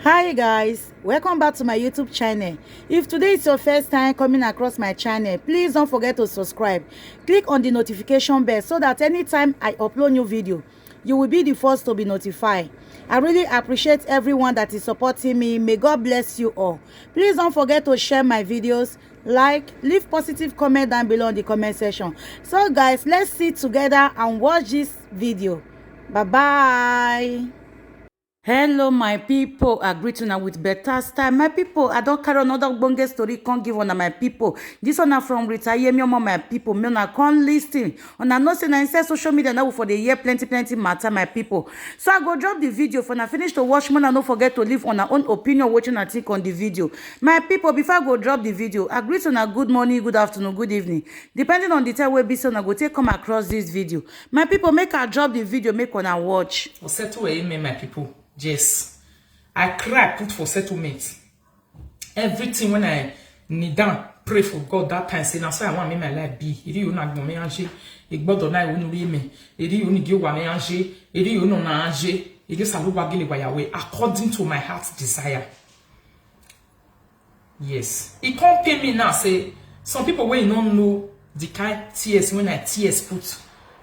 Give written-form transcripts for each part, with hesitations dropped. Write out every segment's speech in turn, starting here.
Hi guys, welcome back to my YouTube channel. If today is your first time coming across my channel, please don't forget to subscribe. Click on the notification bell so that anytime I upload new video, you will be the first to be notified. I really appreciate everyone that is supporting me. May God bless you all. Please don't forget to share my videos, like, leave positive comment down below in the comment section. So guys, let's sit together and watch this video. Bye bye. Hello my people, I greet you now with better style. My people, I don't carry another bonge story, can't give on my people. This one from RITA Ayemiomo, my people. Me na can't listen. On a not saying I say social media now for the year plenty matter, my people. So I go drop the video for now finish to watch. Man, don't forget to leave on our own opinion watching I think on the video. My people, before I go drop the video, I greet you now good morning, good afternoon, good evening. Depending on the time where be so I go take come across this video. My people, make I drop the video, make on a watch. Settle amen, my people. Yes, I cry, put for settlement. Everything when I kneel down, pray for God that time, say, now so I want me my life be. Iri you not me anje, igbodo na iwu nuri me. Iri you ni gi wa me anje, iri you no na anje, iri salu wa gele wa yawe according to my heart's desire. Yes, it can't pay me now. Say some people when you don't know the kind tears when I tears put.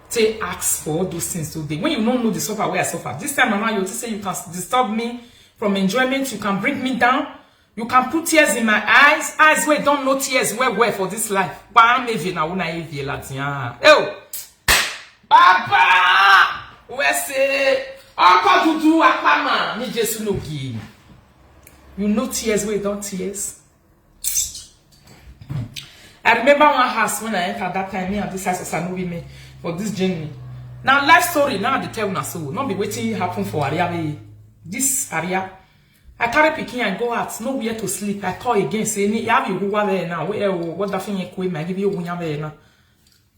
Say ask for all those things today. When you don't know the suffer where I suffer. This time, Mama, you say you can disturb me from enjoyment. You can bring me down. You can put tears in my eyes. Eyes where don't know tears where for this life. Oh, Papa, where say, you know tears where don't tears. I remember one house when I entered that time. Me and this house was a movie me. For this journey. Now life story now they tell us so not be waiting happen for area this area. I carry picking and go out nowhere to sleep. I call again say you have you go there now what the thing you my give you when you there now.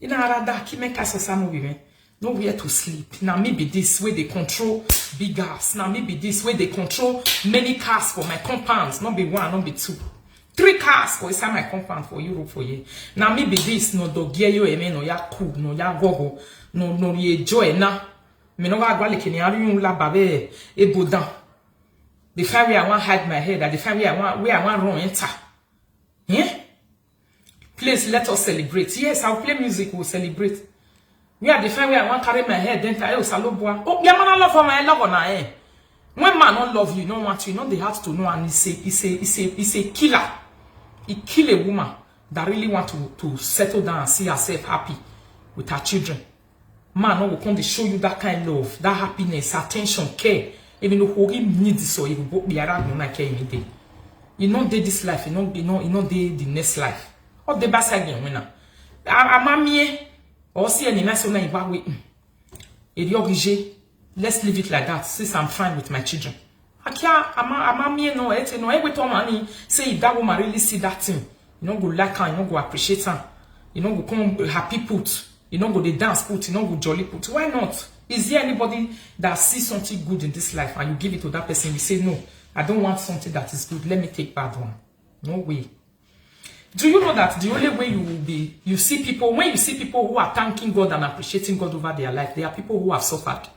You know rather keep make us some women nowhere to sleep. Now maybe this way they control big house. Now maybe this way they control many cars for my compounds. Not be one, not be two. 3 cars for inside my compound for Europe for you. Now maybe this no do gear you no ya cool no ya gogo no ye joy na. Me no ga like ni ari yun la babe e bodan. The family I want hide my head and the family I want run enter. Yeah? Please let us celebrate. Yes, I'll play music, we'll celebrate. We are the family I want carry my head then I salobwa. Oh, yeah man love for my love on eh. When man don't love you, no want you, know they have to know and it's a killer. It kill a woman that really want to settle down and see herself happy with her children. Man no will come to show you that kind of love, that happiness, attention, care. Even though he needs this or he will be around no care any day. You know they this life, you know they the next life. Or the best again winner. Amamie or see any nice one let's leave it like that since I'm fine with my children. Amamie no ete no every time money say if that woman really see that thing, you know go like her, you know go appreciate her, you know go come happy put, you know go the dance put, you know go jolly put. Why not? Is there anybody that sees something good in this life and you give it to that person? You say no, I don't want something that is good. Let me take bad one. No way. Do you know that the only way you will be, you see people, when you see people who are thanking God and appreciating God over their life, they are people who have suffered.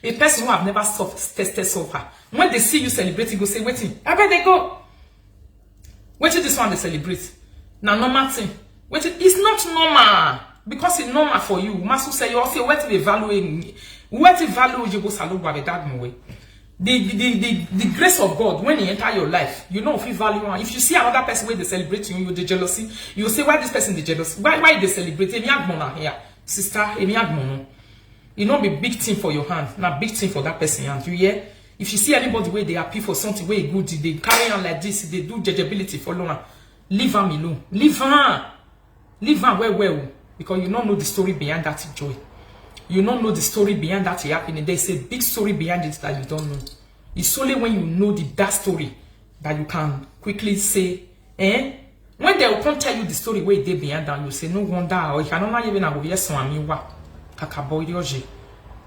A person who have never tested suffer. When they see you celebrating, go say, waiting, I bet they go. Waiting this one they celebrate. Now normal thing. Waiting, it's not normal. Because it's normal for you. Masu say you also what the value you go salute by that way. The grace of God when he enter your life, you know if you value one. If you see another person where they celebrate you, the jealousy, you say why this person the jealous? Why they celebrate? Here, sister, you know be big thing for your hand, not big thing for that person hand. You hear? If you see anybody where they happy for something where good, they carry on like this, they do judgeability for long. Leave them alone. Leave them well. Because you don't know the story behind that joy. You don't know the story behind that happening. There's a big story behind it that you don't know. It's only when you know that story that you can quickly say, eh? When they will come tell you the story where they behind that, you say, no wonder, or you cannot even have a son Kakaboy Yoji.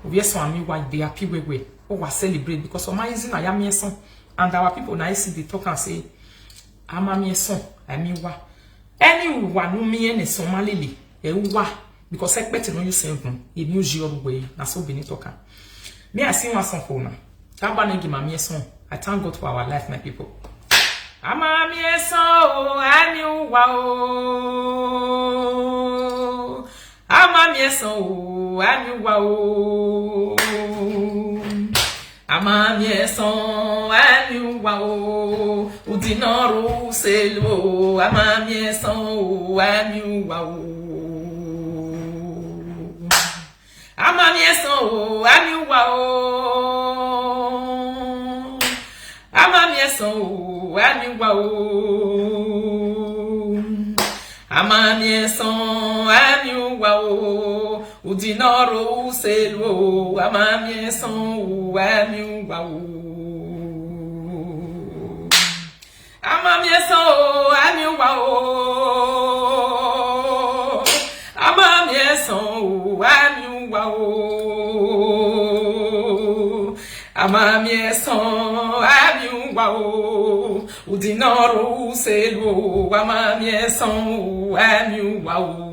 We are they happy way. Oh, we celebrate because of my reason I am son. And our people now see they talk and say, I'm a son, I mean what? Anyone who me any Somali, because I bet no you say, if you your way, na so be talking. Me I sing one song for now. That one give my son. I thank God for our life, my people. Ama mi eso ani wa o. Ama mi eso ani wa o. Ama mi eso ani wa o. Udinoro selo. Ama mi eso ani wa o. Ama mi eso ani wa o. Ama mi eso ani wa o. Ama mi eso ani wa o. Udinoro selo. Ama mi eso ani wa o. Ama mi eso ani wa o. Ama mi eso ani wa o. Ama mi eso ani wa o. Udinoro selo. Ama mi eso ani wa o.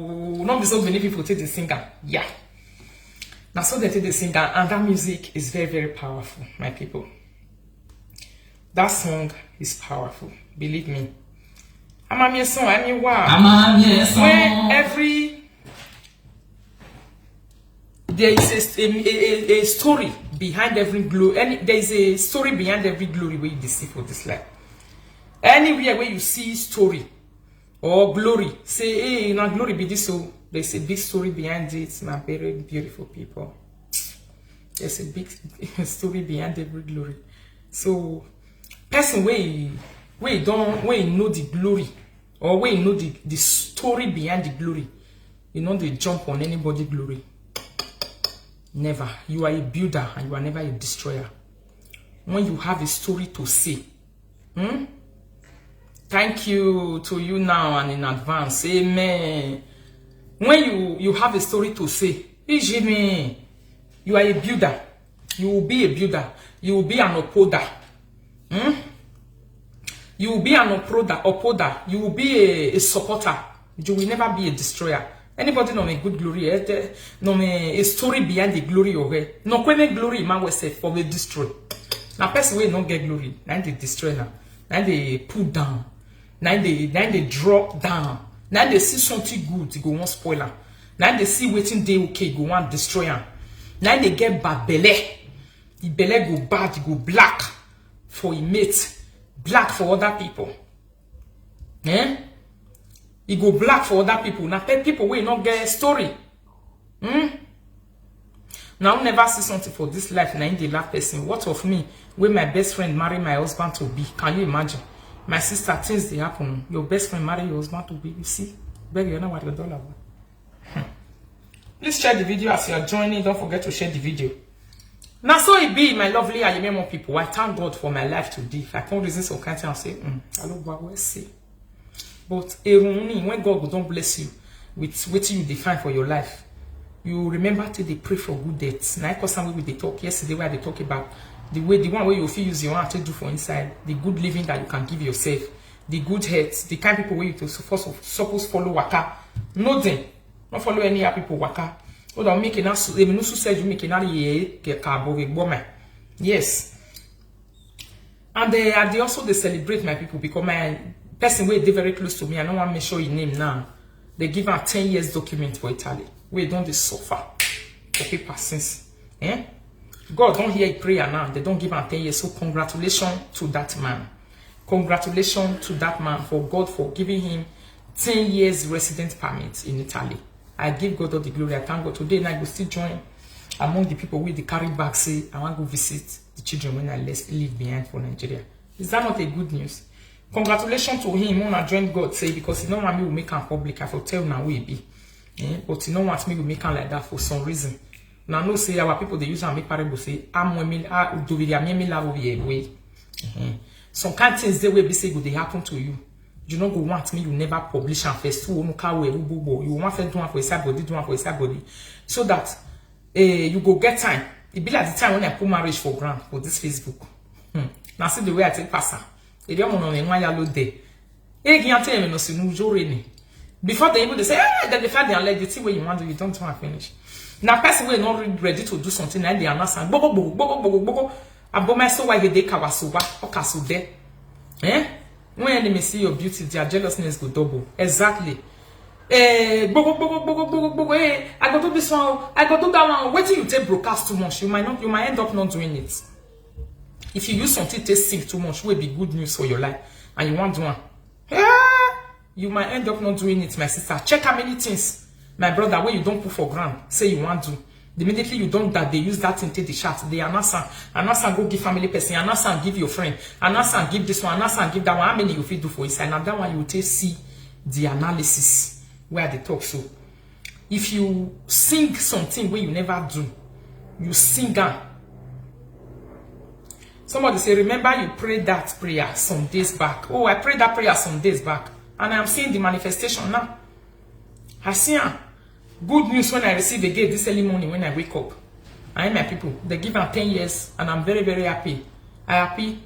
Not be so many people take the singer. Yeah. Now so they take the singer, and that music is very, very powerful, my people. That song is powerful. Believe me. Ama mi eso ani wa. Ama mi eso. Where there is a story behind every glory. There is a story behind every glory where you see for this life. Anywhere where you see story or glory, say, hey, now glory be this. So there's a big story behind it, my very beautiful people. There's a big story behind every glory. So person where you know the glory, or where you know the story behind the glory, you know they jump on anybody glory. Never. You are a builder and you are never a destroyer. When you have a story to say, thank you to you now and in advance. Amen. When you have a story to say, you are a builder. You will be a builder. You will be an upholder. You will be an upholder. You will be a supporter. You will never be a destroyer. Anybody know me good glory? No me a story behind the glory of it. No kweme glory man was said for the destroy. Now person will not get glory. Now they destroy her. Now they put down. Now they drop down. Now they see something good, go on spoiler. Now they see waiting day okay, go on destroy her. Now they get bad belly. The belly go bad, go black for a mate, black for other people. It go black for other people. Now people will not get a story. Now I never see something for this life. Now in the last person. What of me? When my best friend marry my husband to be? Can you imagine? My sister, things they happen. Your best friend marry your husband to be. You see? Beg you know what you're doing about. Please share the video as you are joining. Don't forget to share the video. Now so it be, my lovely Ayemiomo people. I thank God for my life today. I can't resist some kind of and say, hello, but we'll see. But when God don't bless you with what you define for your life, you remember to they pray for good deeds. Now, because some way they talk yesterday, where they talk about the one where you feel use your hand to do for inside, the good living that you can give yourself, the good health, the kind of people where you supposed follow waka, nothing, not follow any other people waka. Oh, they'll make enough. They no said you make enough yes, and they also they celebrate my people because my person where they very close to me, I don't want to make sure your name now. They give her 10 years document for Italy. We don't they suffer for paper since. God don't hear prayer now. They don't give her 10 years. So congratulations to that man. Congratulations to that man for God for giving him 10 years resident permit in Italy. I give God all the glory. I thank God. Today and I will still join among the people with the carry back say I want to go visit the children when I leave behind for Nigeria. Is that not a good news? Congratulations to him when I join God say because he don't want me to make him public. I will tell now where he be. But he don't want me to make him like that for some reason. Now no say our people they use and make parable say I'm women do we way. Some kind of things they will be say good they happen to you. You don't go want me, you never publish and first you want to do one for somebody, do one for somebody. So that you go get time. It be like the time when I put marriage for grant for this Facebook. Now see the way I take passer. It don't know when I load there. Before they even say, then the fact they are like the thing where you want to, you don't want to finish. Now person will not ready to do something and they are not saying, Aboma so why they kawasowa okasude. When enemy see your beauty, their jealousness go double. Exactly. I go do this one, I go do that one. Wait till you take broadcast too much. You might end up not doing it. If you use something to sing too much, will be good news for your life, and you want to do one. You might end up not doing it, my sister. Check how many things, my brother, where you don't put for ground, say you want to. Immediately you don't that, they use that thing take the shot. They anasa go give family person, anasa give your friend, anasa give this one, anasa give that one. How many you fit do for inside? And that one you will take see the analysis where they talk. So if you sing something where you never do, you sing that. Somebody say, remember you prayed that prayer some days back. Oh, I prayed that prayer some days back. And I'm seeing the manifestation now. I see good news when I receive again this early morning when I wake up. I am my people. They give them 10 years and I'm very, very happy. I happy.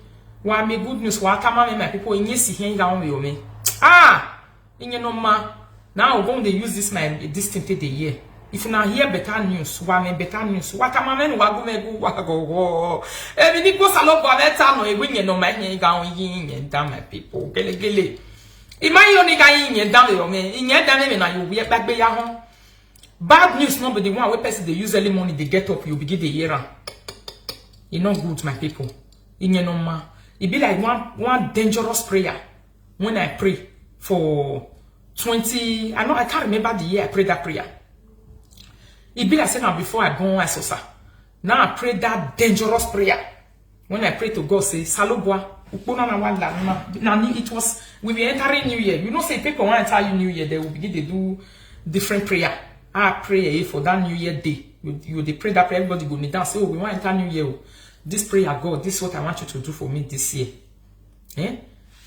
Why me good news? Why come on my people in yes here down with me? In your ma. Now we're going to use this this thing the year. If you now hear better news, why me better news? Why come on go? Every go salo go better no e win no my here down yin down my people. Gele. Imagine only guy in down with me. In your down me now you be back be ya home. Bad news, not be the one where person they use early morning, they get up, you begin the year. It's not good, my people. In your normal, it be like one dangerous prayer. When I pray for 20, I can't remember the year I prayed that prayer. It be like saying now before I born I saw. Now I pray that dangerous prayer. When I pray to God, say Salobwa. It was we were entering New Year. You know, say people want to enter New Year, they will begin to do different prayer. I pray for that New Year day. You they pray that prayer, everybody go kneel down. Say, oh, we want to enter New Year. This prayer, God, this is what I want you to do for me this year.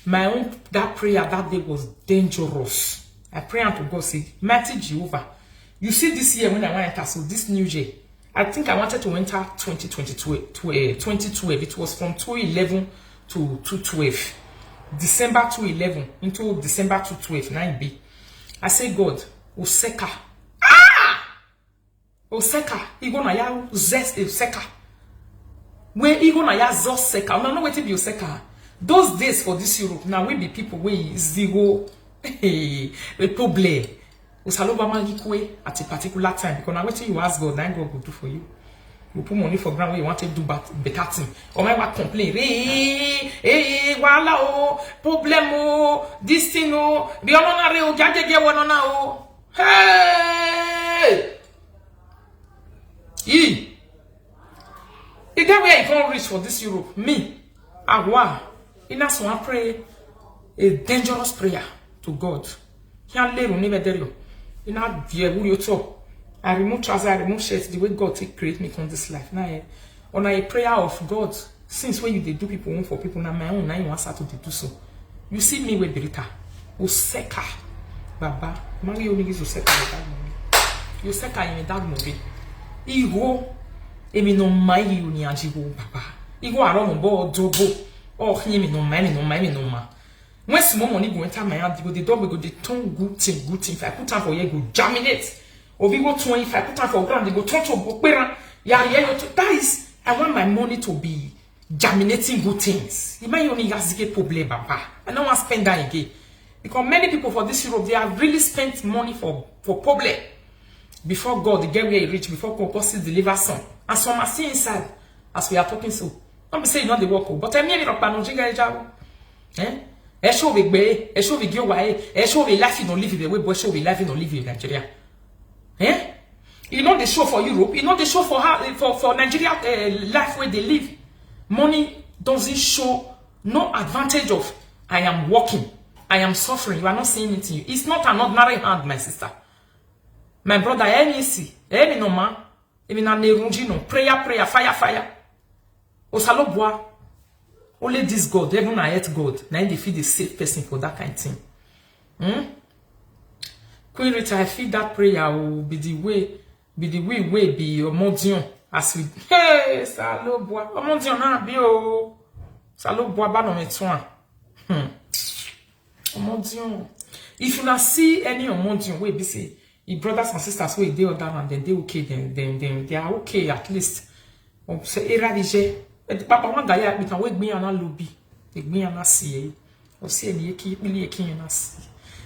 My own that prayer that day was dangerous. I pray unto God, say, mighty Jehovah. You see this year when I want to enter, so this New Year, I think I wanted to enter 2012. It was from 2011 to 2012. December 2011 into December 2012. 9B. I say, God, Oseka. Oseka, igo na ya zest Oseka. Where igo na ya zos seka. No wait to be Oseka. Those days for this Europe, now we be people we zero a problem. Usaloba magikwe at a particular time. Because now wait you ask God, then God will do for you. You put money for ground where you want to do better thing. Or my wife complain, wala oh, problem oh, this thing oh, be on a real gadget one oh. Hey! The guy where I can't reach for this Europe, me, Agua, in us one pray a dangerous prayer to God. Can't lay on never there. In our dear will you talk. I remove trousers, I remove shirts, the way God take create me on this life. Now on a prayer of God, since when you did do people one for people, now my own now you want to do so. You see me with RITA. Oseka. Baba, Mary only gives Oseka in that movie. Oseka in that movie. Igo emi no mai uni ajigo papa igo aro bo dobo oh him no mai no ma when small money go enter my hand go the dog go the turn good thing if I put time for here go germinate or we go 20 if I put time for ground they go turn to bokpera that is I want my money to be germinating good things. You might only has get problem papa I don't want to spend that again because many people for this Europe they have really spent money for problem. Before God, the get where he reach, before God sees deliver some. And some are still inside as we are talking so. Don't be saying not the work, but I mean, I show we be, I show we go away, I show we life in no live the way, but show we life in no live in Nigeria. You know the show for Europe, you know the show for Nigeria life where they live. Money doesn't show no advantage of I am working, I am suffering. You are not saying it to you. It's not an ordinary hand, my sister. My brother, any no man, even na nerunji no prayer, fire. Osalobwa, only this God, even I hate God. Now they feel the safe person for that kind of thing. Queen Rita, I feel that prayer will be the way be your modion as we. Hey, Salobwa, modion na be o. Salobwa ba no metwa. Modion. If you not see any modion, we be say. If brothers and sisters who they other and then they okay, then they are okay at least. Say eradije. Papa one guy we can wake me and lobby. Take me and see. Or see any keep me and see.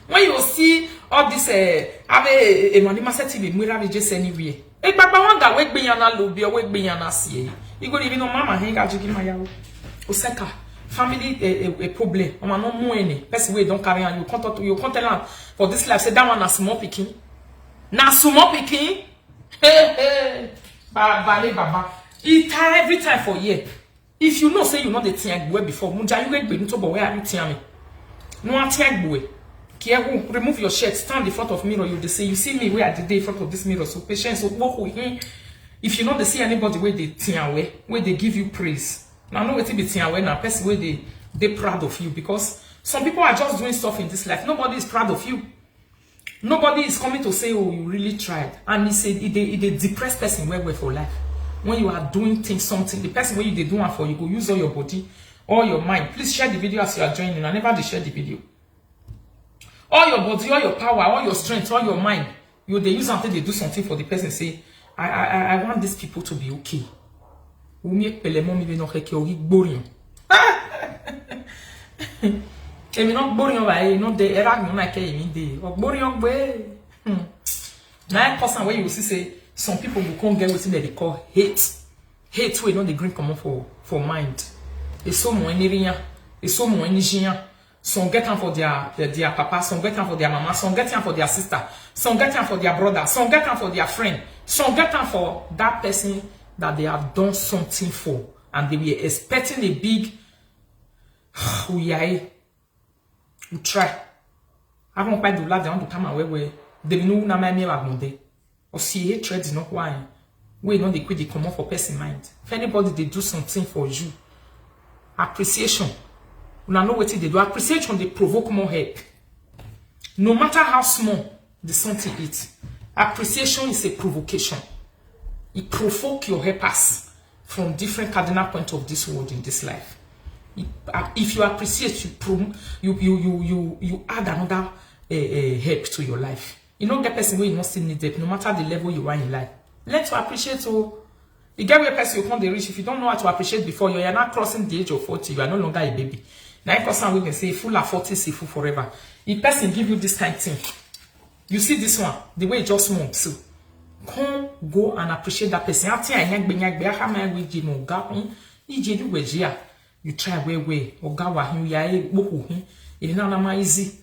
When you see all this have a anonymous TV mirror just anywhere. Hey, Papa one guy wake me and lobby or wake me and see. You go even on mama hang out to give my yaw. Oseka. Family a problem. On no more any. Person way don't carry on. You contact you contact for this life. Say that one na small picking. Na small picking. Hey. Baba. It every time for year. If you know say you know the thing boy before, munja you wait be to where are you telling me? No attack boy. Remove your shirt, stand in front of mirror. You say you see me where I did in front of this mirror. So patience. So walk with him. If you know they see anybody where they think where they give you praise. Now know what it be think now person where they proud of you, because some people are just doing stuff in this life. Nobody is proud of you. Nobody is coming to say, oh, you really tried. And he said it depressed person where for life. When you are doing something, the person where you they do one for, you go use all your body, all your mind. Please share the video as you are joining. I never share the video. All your body, all your power, all your strength, all your mind, you they use until they do something for the person. Say, I want these people to be okay. Emi not boring by no de erag no na ke emi de. O boring way. Na person where you see say some people will come get what they call hate. Hate we not the green common for mind. It's so more anyrian. It's so more anyjian. Some get time for their papa, some get time for their mama, some get time for their sister, some get time for their brother, some get time for their friend, some get time for that person that they have done something for, and they were expecting a big we try. I won't buy the lad they want to come away where they know na me wagonde. Or see hatred is not why. We know they quit the common for person mind. If anybody they do something for you, appreciation. When I know what they do, appreciation they provoke more help. No matter how small the something is, appreciation is a provocation. It provoke your helpers from different cardinal points of this world in this life. If you appreciate, you add another help to your life. You don't get person where you not still need it, no matter the level you are in life. Learn to appreciate. So you get where person you can't reach. If you don't know how to appreciate before, you are not crossing the age of 40. You are no longer a baby. 9% women say full of 40 is full forever. If person give you this kind of thing, you see this one, the way it just moves. So come go and appreciate that person. You try way or gawa him ya boku him. It not easy.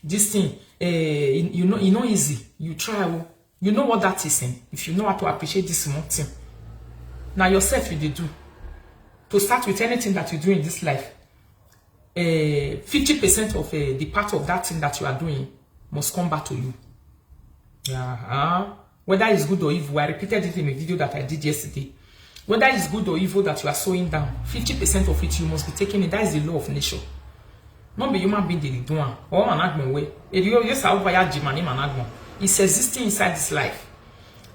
This thing you know easy. You try. You know what that is. If you know how to appreciate this small thing. Now yourself you do. To start with anything that you do in this life, 50% of the part of that thing that you are doing must come back to you. Whether it's good or evil, I repeated it in a video that I did yesterday. Whether it's good or evil that you are sowing down, 50% of it you must be taking it. That is the law of nature. Not be human being the doing or management way. It's existing inside this life.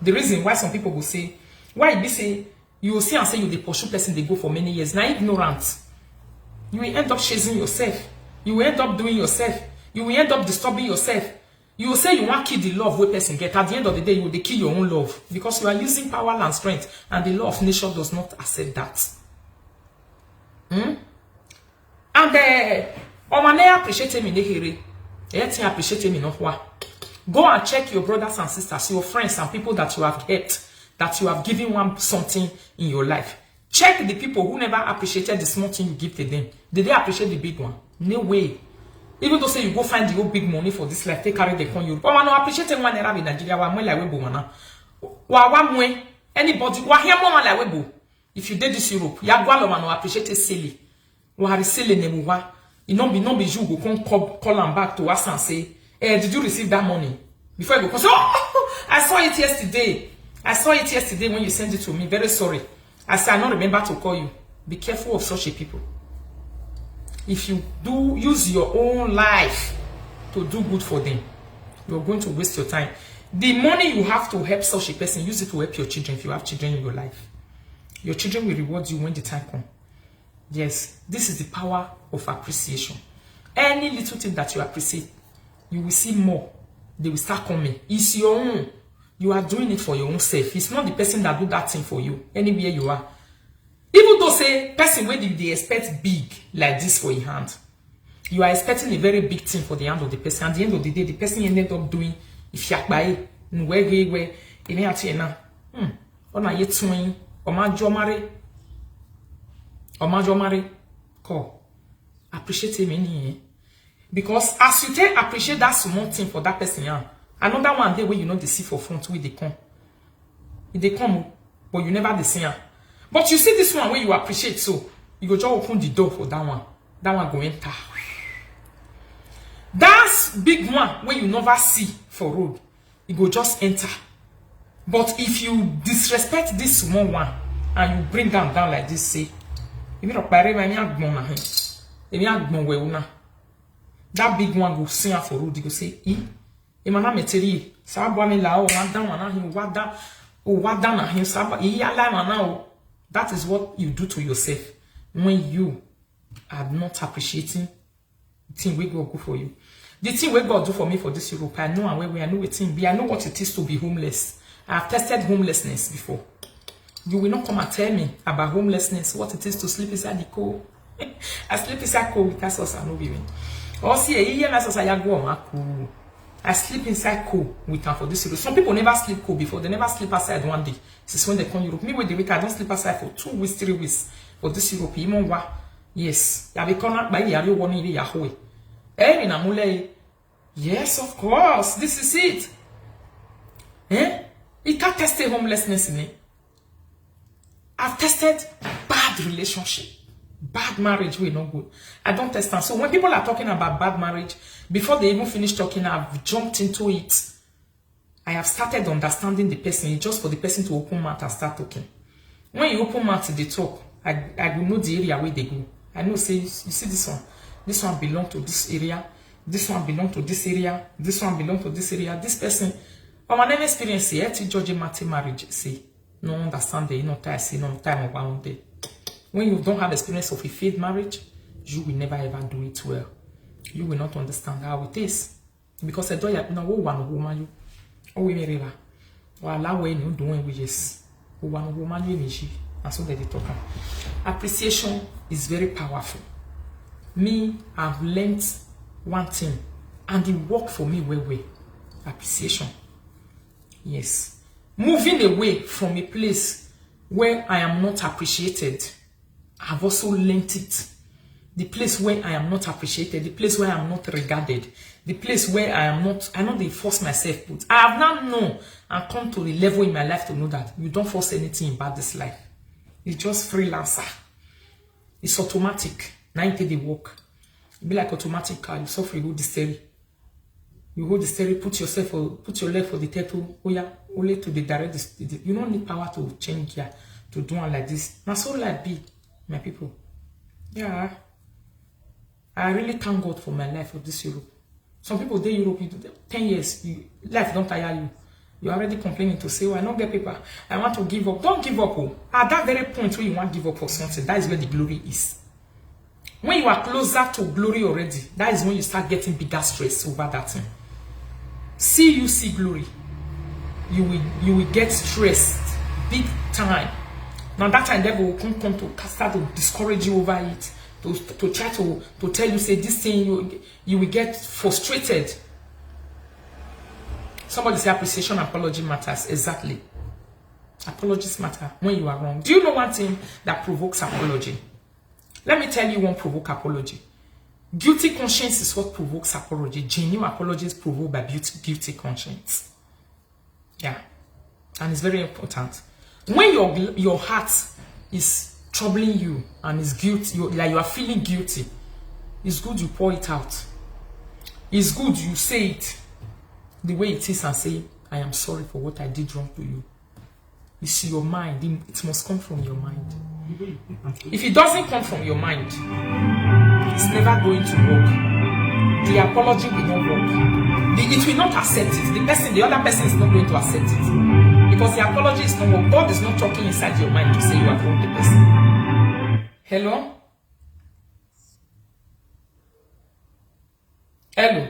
The reason why some people will say, why they say you will see and say you the pursue person they go for many years. Now ignorant. You will end up chasing yourself. You will end up doing yourself. You will end up disturbing yourself. You will say you want to kill the love where person get. At the end of the day, you will kill your own love. Because you are using power and strength. And the law of nature does not accept that. And appreciate me appreciate me no. Go and check your brothers and sisters, your friends and people that you have helped, that you have given one something in your life. Check the people who never appreciated the small thing you give to them. Did they appreciate the big one? No way. Even though say you go find the whole big money for this life, they carry the coin Europe. Oh, no appreciate one in Nigeria. Anybody, if you did this Europe, you appreciate it silly. You know, be you go call them back to us and say, did you receive that money? Before you go, oh, I saw it yesterday. I saw it yesterday when you sent it to me. Very sorry. I said, I don't remember to call you. Be careful of such a people. If you do use your own life to do good for them, you're going to waste your time. The money you have to help such a person, use it to help your children if you have children in your life. Your children will reward you when the time comes. Yes, this is the power of appreciation. Any little thing that you appreciate, you will see more. They will start coming. It's your own. You are doing it for your own self. It's not the person that do that thing for you. Anywhere you are. Even though say person where they expect big like this for your hand. You are expecting a very big thing for the hand of the person. At the end of the day, the person ended up doing if you buy where in here ona yetwin omajomare call appreciate him because as you take appreciate that small thing for that person, another one day where you know they see for front with they come but you never the see. But you see this one where you appreciate, so you go just open the door for that one go enter. That's big one where you never see for road, you go just enter. But if you disrespect this small one and you bring them down like this, say, that big one go sing for road, you go say, Emana meteri, Sabani lao, that is what you do to yourself when you are not appreciating the thing we go for you. The thing we God do for me for this Europe, I know and where we know what thing be, I know what it is to be homeless. I've tested homelessness before. You will not come and tell me about homelessness, what it is to sleep inside the cold. I sleep inside cold because I know women. Or see a year as I go I sleep inside cold with them for this Europe. Some people never sleep cold before, they never sleep outside one day. This is when they come Europe. Me with the week, I don't sleep outside for 2 weeks, 3 weeks. For this Europe, yes. Yes, of course. This is it. It can't test homelessness in me. I've tested bad relationship, bad marriage. We're not good. I don't test them. So when people are talking about bad marriage, before they even finish talking, I've jumped into it. I have started understanding the person. It's just for the person to open mouth and start talking. When you open mouth, they talk. I will know the area where they go. I know. Say, you see this one. This one belongs to this area. This one belongs to this area. This one belongs to this area. This person. But my name experience here to judge marriage, say, no understand the no time, see no time of one day. When you don't have experience of a failed marriage, you will never ever do it well. You will not understand how it is. Because I don't have no one woman you. Oh, we may or allow when you doing wages. One woman you and so they talk. Appreciation is very powerful. Me, I've learned one thing, and it worked for me well. Appreciation. Yes. Moving away from a place where I am not appreciated, I've also learned it. The place where I am not appreciated, the place where I am not regarded, the place where I know they force myself, but I have now known and come to the level in my life to know that you don't force anything about this life. It's just freelancer. It's automatic. 90 they work. It be like automatic car. You suffer, you hold the steering. You hold the steering, put your leg for the turtle. Oh yeah, only to the direct. You don't need power to change gear to do one like this. Now so like be, my people. Yeah. I really thank God for my life of this Europe. Some people they Europe 10 years, life don't tire you. You're already complaining to say, oh, I don't get paper. I want to give up. Don't give up. Oh. At that very point where you want to give up for something, that is where the glory is. When you are closer to glory already, that is when you start getting bigger stress over that thing. See you see glory. You will get stressed big time. Now that time devil will come to start to discourage you over it. To try to tell you, say this thing, you will get frustrated. Somebody say appreciation, apology matters. Exactly. Apologies matter when you are wrong. Do you know one thing that provokes apology? Let me tell you one provoke apology. Guilty conscience is what provokes apology. Genuine apologies provoked by guilty conscience. Yeah. And it's very important. When your heart is troubling you and is guilty, like you are feeling guilty, it's good you pour it out. It's good you say it the way it is and say, I am sorry for what I did wrong to you. It's your mind. It must come from your mind. If it doesn't come from your mind, it's never going to work. The apology will not work. It will not accept it. The other person is not going to accept it. Because the apology is not work. God is not talking inside your mind to say you have wronged the person. Hello? Hello?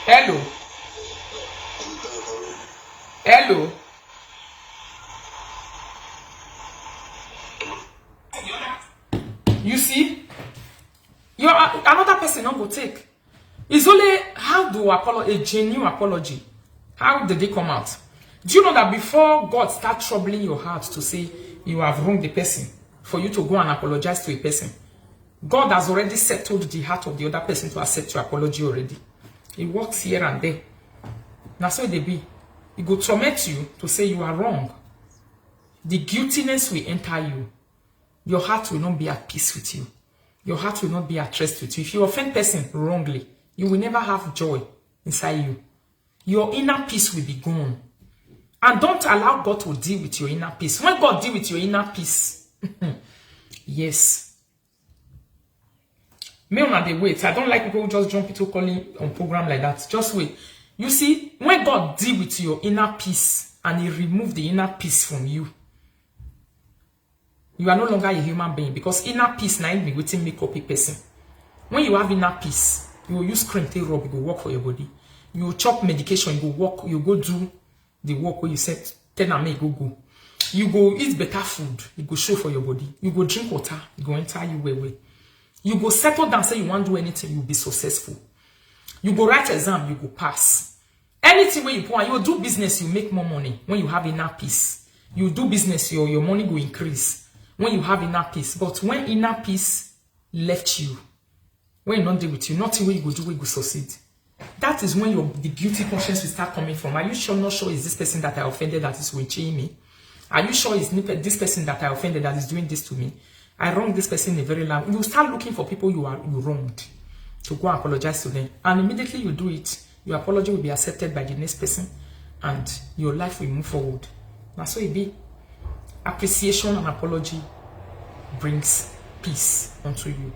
Hello? Hello? You see, you're another person not go take. It's only how do a genuine apology. How did they come out? Do you know that before God start troubling your heart to say you have wronged the person, for you to go and apologize to a person, God has already settled the heart of the other person to accept your apology already. It works here and there. That's why they be. It will torment you to say you are wrong. The guiltiness will enter you. Your heart will not be at peace with you. Your heart will not be at rest with you. If you offend person wrongly, you will never have joy inside you. Your inner peace will be gone. And don't allow God to deal with your inner peace. When God deals with your inner peace, yes. Me on the wait. I don't like people who just jump into calling on program like that. Just wait. You see, when God deals with your inner peace and He removes the inner peace from you, you are no longer a human being, because inner peace now be waiting make up a person. When you have inner peace, you will use cream to rub, you go work for your body. You will chop medication, you go walk, you go do the work where you said, tell me go. You go eat better food, you go show for your body. You go drink water, you go enter you way. You go settle down, say you want to do anything, you'll be successful. You go write exam, you go pass. Anything where you go and you do business, you make more money. When you have inner peace, you do business, your money will increase. When you have inner peace. But when inner peace left you, when not there with you, nothing where you go do, where you go succeed. That is when the guilty conscience will start coming from. Are you sure, not sure, is this person that I offended that is reaching me? Are you sure is this person that I offended that is doing this to me? I wronged this person in a very long. You start looking for people you wronged to go and apologize to them. And immediately you do it, your apology will be accepted by the next person and your life will move forward. That's what it be. Appreciation and apology brings peace unto you.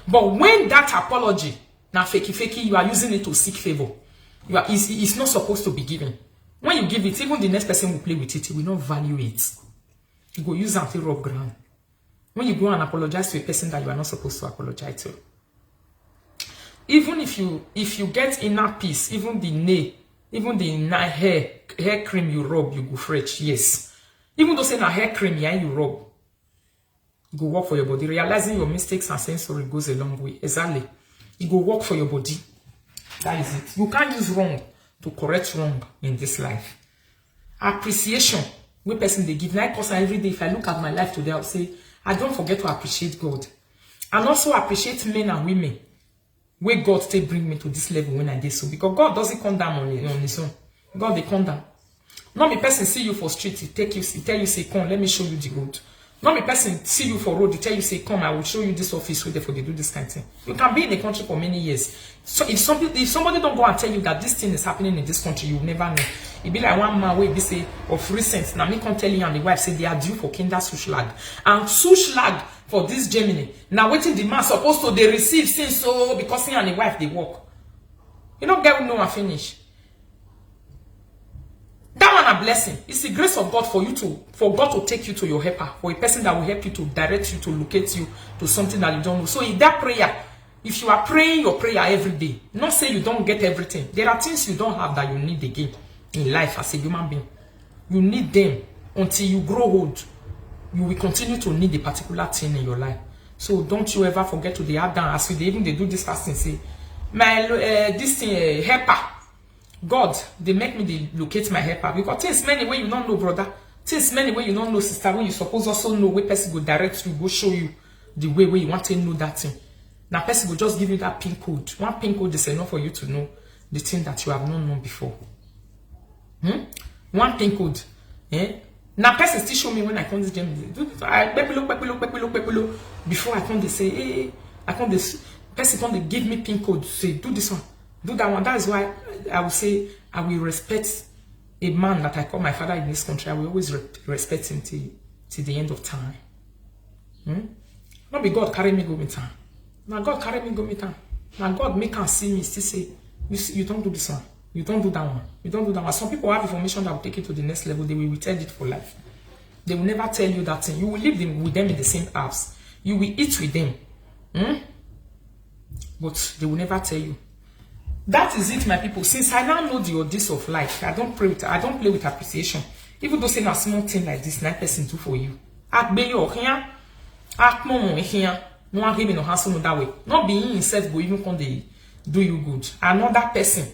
But when that apology, now fakey, you are using it to seek favor. It's not supposed to be given. When you give it, even the next person will play with it, he will not value it. You go use until rub ground. When you go and apologize to a person that you are not supposed to apologize to. Even if you get inner peace, even the hair cream you rub, you go fresh, yes. Even though say na hair cream you rub, go work for your body. Realizing your mistakes and saying sorry goes a long way. Exactly. It go work for your body. That is it. You can't use wrong to correct wrong in this life. Appreciation, when person they give. Like person every day, if I look at my life today, I'll say, I don't forget to appreciate God. And also appreciate men and women. Where God still bring me to this level when I did so. Because God doesn't come down on his own. God they come down. Not me person see you for street, he tell you say, come, let me show you the road. Not me person see you for road, he tell you say, come, I will show you this office where therefore they do this kind of thing. You can be in the country for many years. So if somebody don't go and tell you that this thing is happening in this country, you will never know. It be like one man where be say of recent, now me can't tell you and the wife say they are due for Kinderzuschlag. And Zuschlag for this Germany. Now waiting the man supposed to they receive since so because he and the wife they work. You know, girl know and finish. That one a blessing. It's the grace of God for God to take you to your helper, for a person that will help you to direct you, to locate you to something that you don't know. So in that prayer, if you are praying your prayer every day, not say you don't get everything. There are things you don't have that you need again in life as a human being. You need them until you grow old. You will continue to need a particular thing in your life. So don't you ever forget to the add down as they do this fasting. Say, my this thing helper. God, they make me locate my helper. Because things many way you don't know, brother. Things many way you don't know, sister. When you suppose also know where person go direct you, go show you the way where you want to know that thing. Now person will just give you that pin code. One pin code is enough for you to know the thing that you have not known before. One pin code. Now person still show me when I come to Germany. Before I come, they say, hey, I come this person come, they give me pin code. Say, do this one. Do that one. That is why I will say I will respect a man that I call my father in this country. I will always respect him till the end of time. Not be God carry me go me time. Now God carry me go me time. Now God make and see me still say you don't do this one. You don't do that one. You don't do that one. Some people have information that will take you to the next level. They will retain it for life. They will never tell you that thing. You will live with them in the same house. You will eat with them. But they will never tell you. That is it, my people. Since I now know the ordeals of life, I don't play with appreciation. Even though saying a small thing like this, 9 person do for you. No one him no hassle no that way. Not being himself go even come they do you good. Another person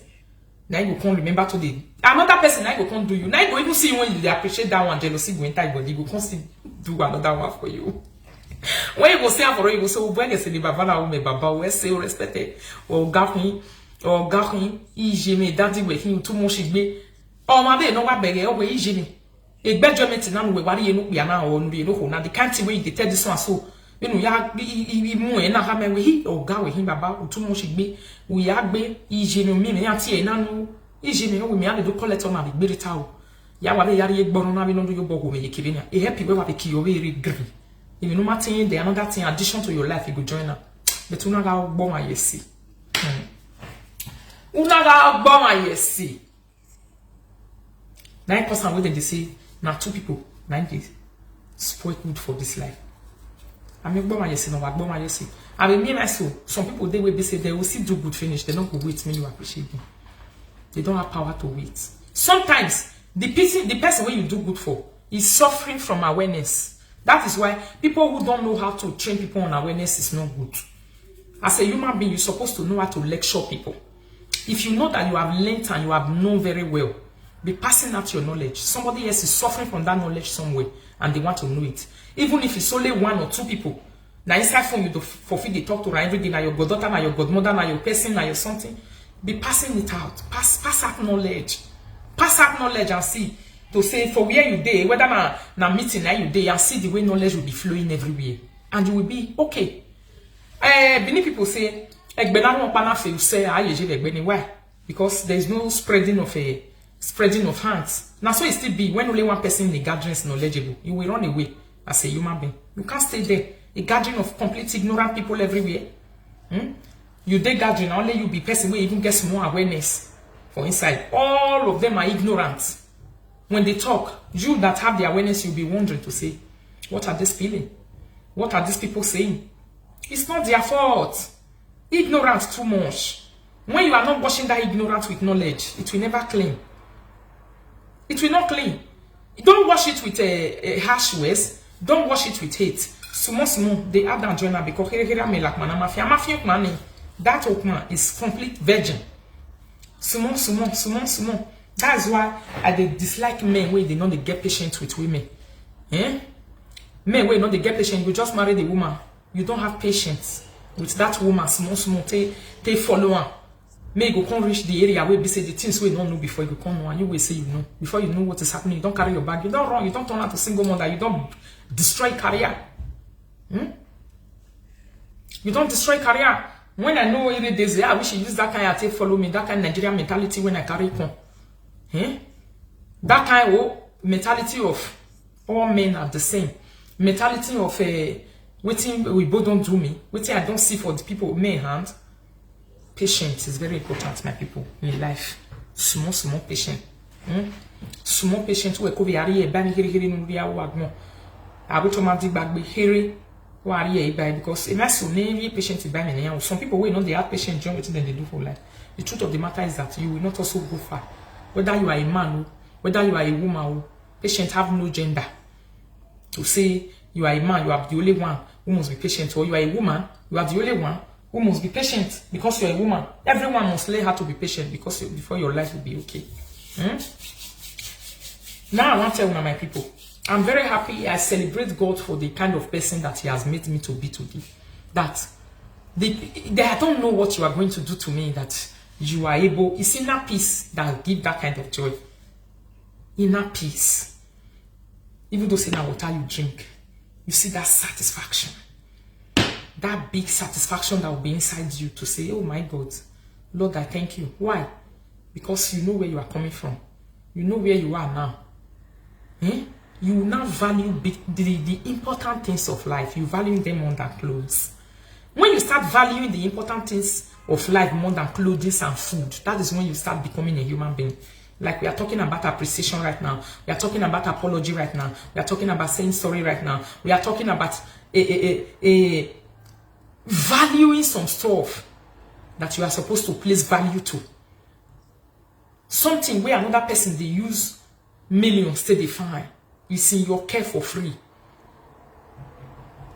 now you can't remember today. Another person now you can't do you. Now you go even see when you appreciate that one, jealousy go enter your body. You go come see do another one for you. When you go say for you go say when you say the baba na me baba we say respected or gafin ijeme daddy we him too much igbe. O ma be no wa bege o we ijeme. Egbejement na no we wari enu pia na o nu no ho na the can't way you tell this one so you know ya mu e na ha me we hi o ga we him baba o too much igbe we ya gbe ijeme mi me ati e na no ijeme we me ade do collect on na be rita o ya wale yari egboro na be no do yo bogo me yekebe na e happy we wa be ki o we re gree. If you know nothing, there another thing addition to your life, you go join her. But una ga gbon ayesi. Una ga gbon ayesi. 9% wey they say now 2 people 90 spoil good for this life. I mean gbon ayesi no wa gbon ayesi. I mean me myself, some people they will be say they will see do good finish, they don't go wait me you appreciate them. They don't have power to wait. Sometimes the person where you do good for is suffering from awareness. That is why people who don't know how to train people on awareness is not good. As a human being, you're supposed to know how to lecture people. If you know that you have learned and you have known very well, be passing out your knowledge. Somebody else is suffering from that knowledge somewhere and they want to know it. Even if it's only 1 or 2 people. Now inside phone, you fulfill the talk to her every day. Now your goddaughter, now your godmother, now your person, now your something. Be passing it out. Pass out knowledge. Pass out knowledge and see. To say for where you day, whether na meeting now you day, and see the way knowledge will be flowing everywhere, and you will be okay. Many people say, why? Because there is no spreading of hands. Now so it still be when only one person in the gathering is knowledgeable, you will run away as a human being. You can't stay there. A gathering of complete ignorant people everywhere. You day gathering, only you be person where even gets more awareness for inside. All of them are ignorant. When they talk, you that have the awareness, you'll be wondering to say, what are they feeling? What are these people saying? It's not their fault. Ignorance too much. When you are not washing that ignorance with knowledge, it will never clean. It will not clean. Don't wash it with a harsh words. Don't wash it with hate. Small, they add and join because that okman is complete virgin. Small. That's why I dislike men where they know they get patient with women. Men where they know they get patient, you just marry the woman. You don't have patience with that woman. Small, they follow her. May you go come reach the area where they say the things we don't know before you come know, and you will say you know. Before you know what is happening, you don't carry your bag, you don't run, you don't turn out to single mother, you don't destroy career. You don't destroy career. When I know every day, I wish you use that kind of thing follow me, that kind of Nigerian mentality when I carry come. That kind of mentality of all men are the same. Mentality of waiting we both don't do me. Waiting I don't see for the people men hand. Patience is very important, my people, in life. Small patient. Small patient we ko viari e ba mi hiri no ria wo agmo. Automatic bag be hiri wari e ba because if I so name patient by me. Some people we know they have patient join what they do for life. The truth of the matter is that you will not also go far. Whether you are a man, whether you are a woman, patient have no gender. To say you are a man, you are the only one who must be patient, or you are a woman, you are the only one who must be patient because you are a woman. Everyone must learn how to be patient because before your life will be okay. Now I want to tell you, my people, I'm very happy. I celebrate God for the kind of person that He has made me to be today. That I don't know what you are going to do to me that you are able, it's inner peace that give that kind of joy. Inner peace. Even though say now water you drink, you see that satisfaction. That big satisfaction that will be inside you to say, oh my God, Lord, I thank you. Why? Because you know where you are coming from. You know where you are now. You will now value the important things of life. You value them more than clothes. When you start valuing the important things of life more than clothes and food, that is when you start becoming a human being. Like we are talking about appreciation right now. We are talking about apology right now. We are talking about saying sorry right now. We are talking about valuing some stuff that you are supposed to place value to. Something where another person they use millions to define. You see your care for free.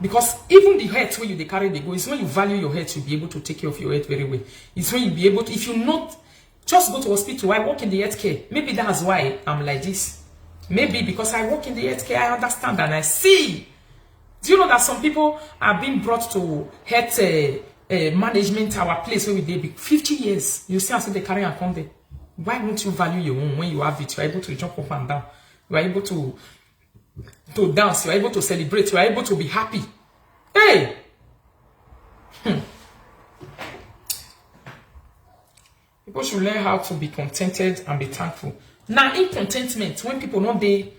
Because even the health where you they carry they go, it's when you value your health, you'll be able to take care of your health very well. It's when you be able to, if you not just go to hospital. I work in the healthcare. Maybe that's why I'm like this. Maybe because I work in the healthcare, I understand and I see. Do you know that some people are being brought to health management, our place where we did 50 years? You see, I say they carry and come there. Why won't you value your own when you have it? You are able to jump up and down. You are able to dance. You are able to celebrate. You are able to be happy. Hey! People should learn how to be contented and be thankful. Now, in contentment, when people not they,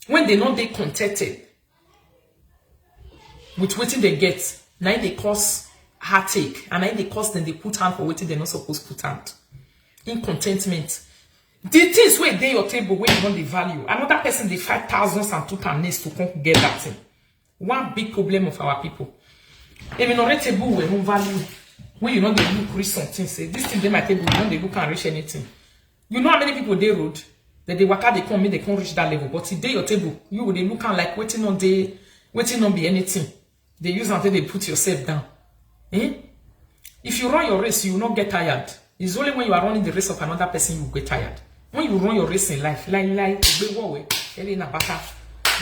when they not they contented with what they get, now they cause heartache, and now they cause them they put hand for what they're not supposed to put hand. In contentment, the things where they your table where you want the value, another person they 5,000 and 2 times to come get that thing. One big problem of our people. If you not table where no value, when you know they look reach something, say this thing they my table, you know they look and reach anything. You know how many people they road that they work out, they come, they can't reach that level. But today your table, you would they look and like waiting on be anything. They use until they put yourself down. If you run your race, you will not get tired. It's only when you are running the race of another person you get tired. When you run your race in life,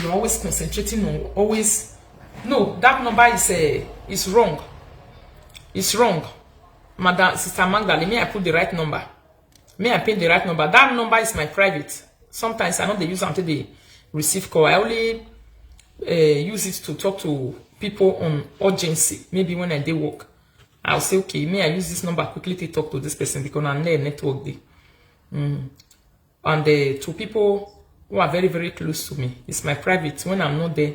you're always concentrating on always. No, that number is wrong. It's wrong. Madam Sister Magdalene, may I put the right number? May I pin the right number? That number is my private. Sometimes I know they use until they receive call. I only use it to talk to people on urgency. Maybe when I do work, I'll say, okay, may I use this number quickly to talk to this person because I'm there network day. And to people who are very, very close to me, it's my private. When I'm not there,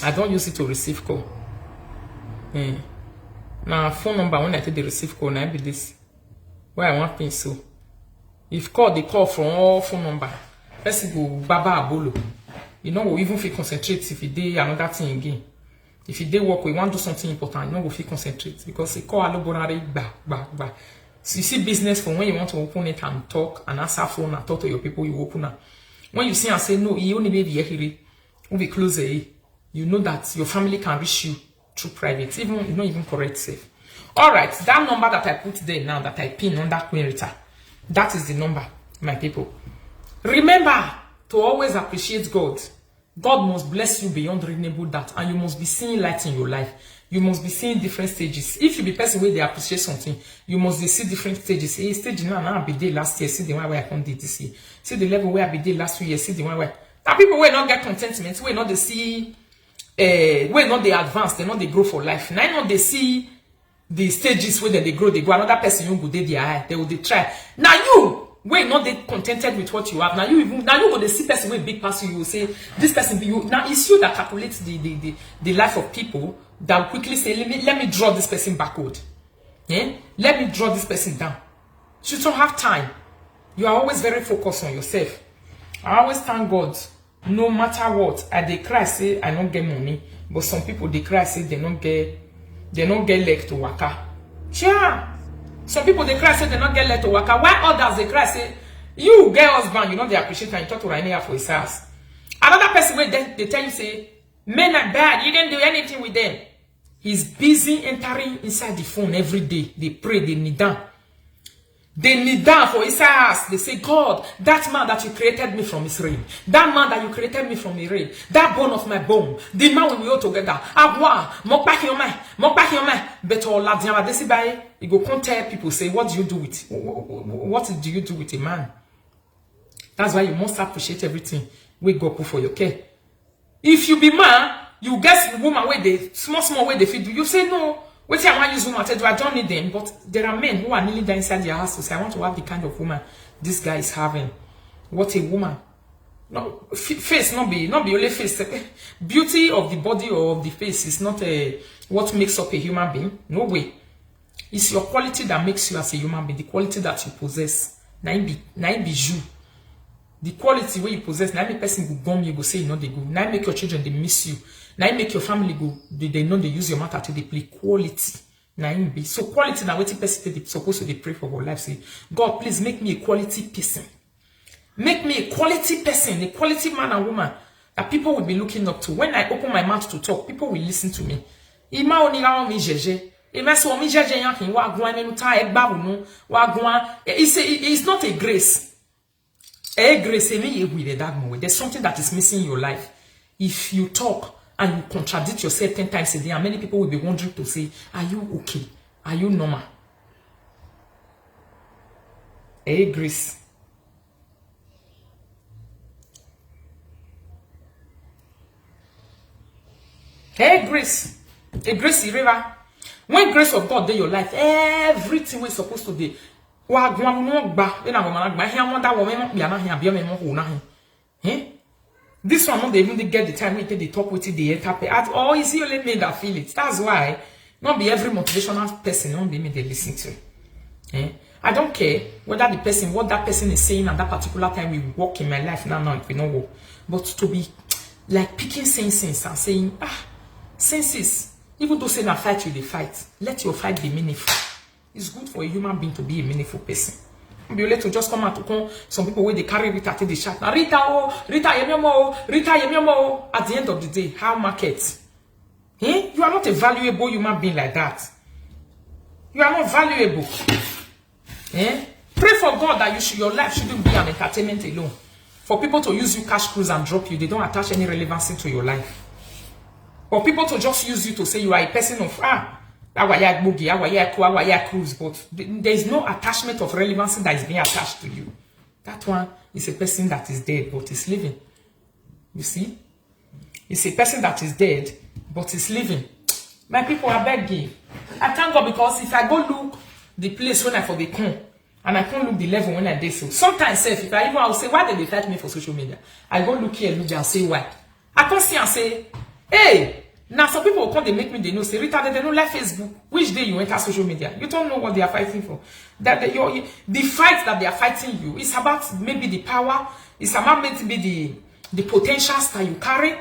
I don't use it to receive call. Now, phone number, when I take the receive call, now be this. Where I want pin so. If call, they call from all phone number. Person go baba abolo. You know, we even feel concentrate if you do another thing again. If you do work, we want to do something important, you know, we feel concentrate because they call alobonari ba. So you see business from when you want to open it and talk and answer phone and talk to your people, you open up. When you see and say no, you only maybe here, will be close. You know that your family can reach you through private, even you don't even correct safe. All right, that number that I put there now that I pin on that Queen RITA, that is the number, my people. Remember to always appreciate God. God must bless you beyond reasonable doubt, and you must be seeing light in your life. You must be seeing different stages. If you be person where they appreciate something, you must see different stages. Hey, stage now I be there last year, see the one where I come this year. See the level where I be there last 2 years, see the one where now people will not get contentment, will not they see where not they advance, they not they grow for life. Now not they see the stages where they grow, they go. Another person you go there their eye, they will they try. Now you wait not they contented with what you have. Now you go the see person with big person, you will say this person be you. Now it's you that calculates the life of people that will quickly say let me draw this person backward. Let me draw this person down. You don't have time. You are always very focused on yourself. I always thank God. No matter what, I dey cry say I don't get money, but some people they cry say they don't get leg to waka. Yeah. Some people they cry say they don't get leg to waka. Why others they cry say you get husband, you know they appreciate and you talk to Rainier for his house. Another person where they tell you say men are bad, you didn't do anything with them. He's busy entering inside the phone every day. They pray, they kneel down. They kneel down for his house. They say, God, that man that you created me from his rain, that man that you created me from the rain, that bone of my bone, the man we all together. But all that you go come tell people, say, what do you do with a man? That's why you must appreciate everything we go put for your care. If you be man, you get the woman where they small way they feed you. You say no. Wait till I want to use woman. I tell you, I don't need them. But there are men who are kneeling down inside their house to say, I want to have the kind of woman this guy is having. What a woman. No, face not be only face. Beauty of the body or of the face is not what makes up a human being. No way. It's your quality that makes you as a human being. The quality that you possess. Now be you. The quality where you possess. Now make person go gum you go say you know they go. Now make your children they miss you. Now make your family go, they know they use your matter to they play quality. Now be so quality now what person they supposed to they pray for our life. Say, God, please make me a quality person. Make me a quality person, a quality man and woman. that people will be looking up to. When I open my mouth to talk, people will listen to me. Ima onira mi jeje. Ima so mi jeje yankin wa gwan menu ta egba bunu wa gwan. It's not a grace. A grace me with that moment. There's something that is missing in your life. If you talk and you contradict yourself 10 times a day, and many people will be wondering to say, are you okay? Are you normal? A grace. Hey, grace. A grace river. When grace of God in your life, everything we're supposed to do. This one, they even get the time they talk with it, they enter. Oh, is he only made that feel it? That's why not be every motivational person, not be me they listen to. I don't care whether the person, what that person is saying at that particular time will work in my life now, if we know work. But to be like picking senses and saying, senses, even though saying a fight you they fight, let your fight be meaningful. It's good for a human being to be a meaningful person. Be able to just come out to come. Some people where they carry Rita till they chat. Rita, oh, Rita, Ayemiomo, Rita, Ayemiomo. At the end of the day, how market? You are not a valuable human being like that. You are not valuable. Pray for God that your life shouldn't be an entertainment alone. For people to use you cash cruise and drop you, they don't attach any relevancy to your life. Or people to just use you to say you are a person of cruise, but there is no attachment of relevancy that is being attached to you. That one is a person that is dead but is living. You see? It's a person that is dead but is living. My people, I beg you. I thank God because if I go look the place when I for the come and I can't look the level when I did so. Sometimes if I even I'll say why did they fight me for social media? I go look here, look there, and say why. I can't see and say, hey. Now some people come, they make me, they know, say, Rita, they don't like Facebook. Which day you enter social media? You don't know what they are fighting for. That the fight that they are fighting you is about maybe the power, it's about maybe the potentials that you carry.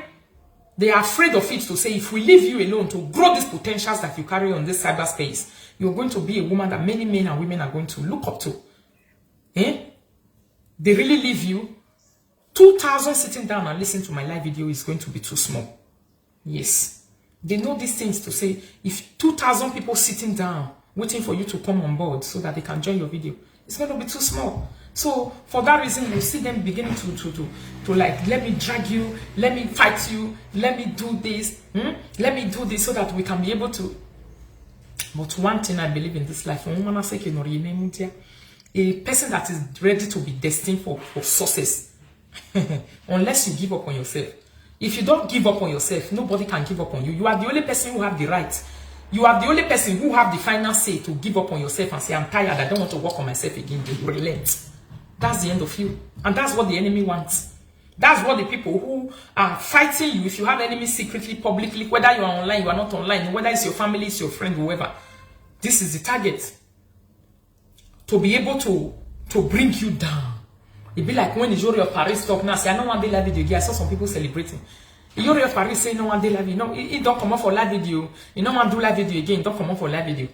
They are afraid of it to say, if we leave you alone to grow these potentials that you carry on this cyberspace, you're going to be a woman that many men and women are going to look up to. They really leave you. 2,000 sitting down and listening to my live video is going to be too small. Yes. They know these things to say, if 2,000 people sitting down, waiting for you to come on board so that they can join your video, it's going to be too small. So, for that reason, you see them beginning to like, let me drag you, let me fight you, let me do this, let me do this so that we can be able to. But one thing I believe in this life, a person that is ready to be destined for success, unless you give up on yourself. If you don't give up on yourself, nobody can give up on you. You are the only person who have the right. You are the only person who have the final say to give up on yourself and say, I'm tired, I don't want to work on myself again. You relent. That's the end of you. And that's what the enemy wants. That's what the people who are fighting you, if you have enemies secretly, publicly, whether you are online, you are not online, whether it's your family, it's your friend, whoever, this is the target. To be able to bring you down. It be like when the jury of Paris talk now, say, I don't want to live video again. I saw some people celebrating. The jury of Paris say, no one day live video. No, it don't come up for live video. You don't want to do live video again. It don't come up for live video.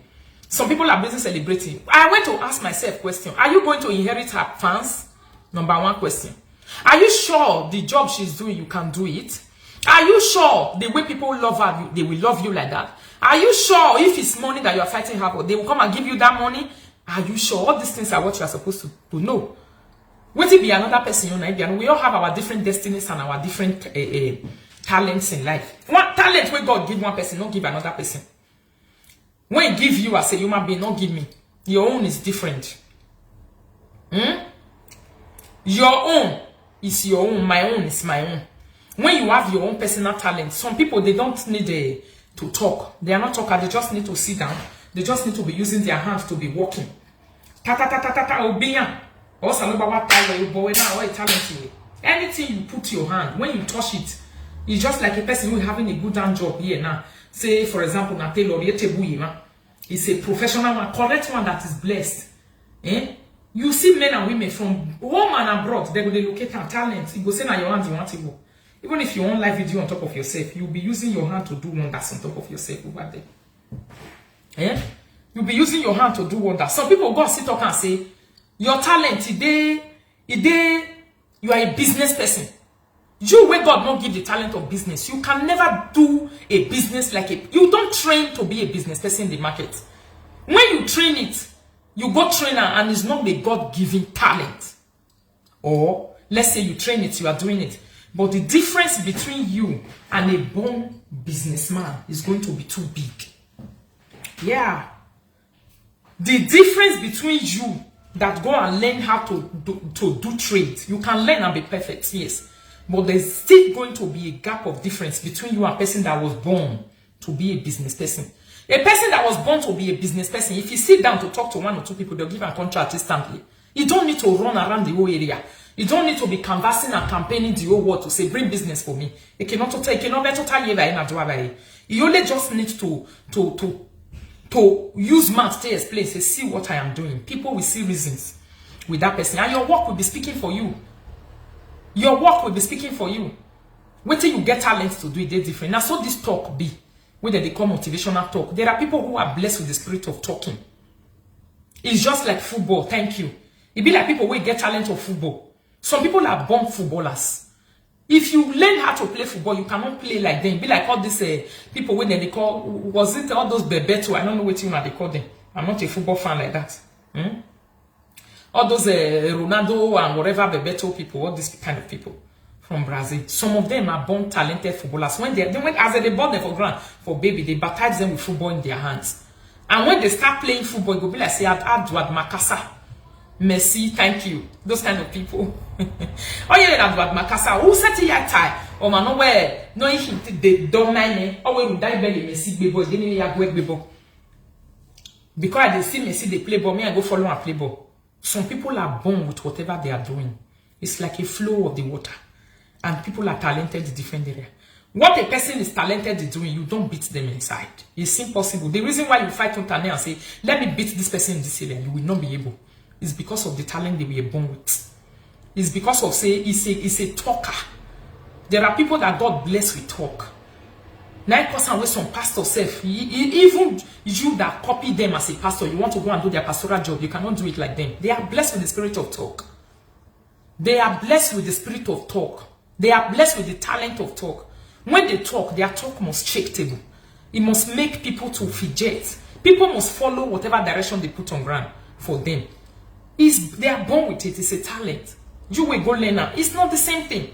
Some people are busy celebrating. I went to ask myself a question. Are you going to inherit her fans? Number one question. Are you sure the job she's doing, you can do it? Are you sure the way people love her, they will love you like that? Are you sure if it's money that you are fighting her for, they will come and give you that money? Are you sure? All these things are what you are supposed to know. What if be another person, we all have our different destinies and our different talents in life. One talent where God give one person, don't give another person. When he give you as a human being, don't give me. Your own is different. Your own is your own, my own is my own. When you have your own personal talent, some people, they don't need to talk. They are not talkers, they just need to sit down. They just need to be using their hands to be walking. Anything you put your hand, when you touch it, it's just like a person who is having a good hand job here now. Say, for example, it's a professional one, correct one that is blessed. You see men and women from home and abroad, they will locate our talent. You go say, now your hand, you want to go. Even if you want live video on top of yourself, you'll be using your hand to do wonders on top of yourself over there. You'll be using your hand to do wonders. Some people go sit up and say, your talent today, you are a business person. You where God not give the talent of business, you can never do a business like you don't train to be a business person in the market. When you train it, you go trainer and it's not the God-given talent. Or let's say you train it, you are doing it. But the difference between you and a born businessman is going to be too big. Yeah. The difference between you that go and learn how to do trade, you can learn and be perfect, yes. But there's still going to be a gap of difference between you and a person that was born to be a business person. A person that was born to be a business person, if you sit down to talk to 1 or 2 people, they'll give a contract instantly. You don't need to run around the whole area. You don't need to be canvassing and campaigning the whole world to say, bring business for me. You only just need to use math to explain, say, see what I am doing. People will see reasons with that person. And your work will be speaking for you. Your work will be speaking for you. Wait till you get talent to do it, they're different. Now, so this talk be, whether they call motivational talk, there are people who are blessed with the spirit of talking. It's just like football, thank you. It be like people who get talent of football. Some people are born footballers. If you learn how to play football, you cannot play like them. Be like all these people when they call, was it all those Bebeto? I don't know what they call them. I'm not a football fan like that. All those Ronaldo and whatever Bebeto people, all these kind of people from Brazil. Some of them are born talented footballers. When they went as they bought them for ground for baby, they baptize them with football in their hands. And when they start playing football, it will be like say Edward Makasa. Messi, thank you. Those kind of people. Oh yeah, Edward Makasa. Who said to your tie? Oh man, no way. No, he the domain. Oh, we will die by the Messi bebo. Then you have work bebo. Because they see Messi, they play ball. Me, I go follow and play ball. Some people are born with whatever they are doing. It's like a flow of the water. And people are talented in different areas. What a person is talented in doing, you don't beat them inside. It's impossible. The reason why you fight on Tane and say, let me beat this person in this area, you will not be able. It's because of the talent they were born with. It's because of, say, it's a talker. There are people that God bless with talk. Now, because I'm with some pastor self, even you that copy them as a pastor, you want to go and do their pastoral job, you cannot do it like them. They are blessed with the spirit of talk. They are blessed with the spirit of talk. They are blessed with the talent of talk. When they talk, their talk must shake table. It must make people to fidget. People must follow whatever direction they put on ground for them. They are born with it. It's a talent. You will go learn now. It's not the same thing.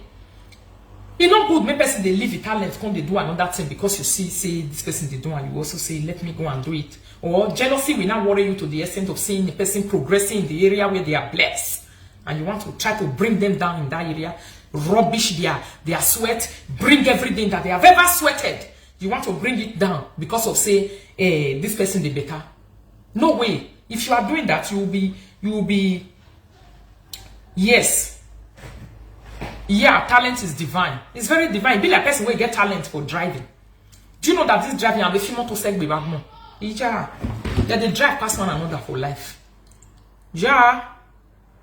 It's not good. Maybe person they leave a talent, come they do another thing because you see this person they do, and you also say, let me go and do it. Or jealousy will not worry you to the extent of seeing the person progressing in the area where they are blessed, and you want to try to bring them down in that area, rubbish their sweat, bring everything that they have ever sweated. You want to bring it down because of say, this person they better. No way. If you are doing that, you will be. Yes. Yeah, talent is divine. It's very divine. Be like a person who get talent for driving. Do you know that this driving and the female to segbe back more? Yeah, they drive past one another for life. Yeah.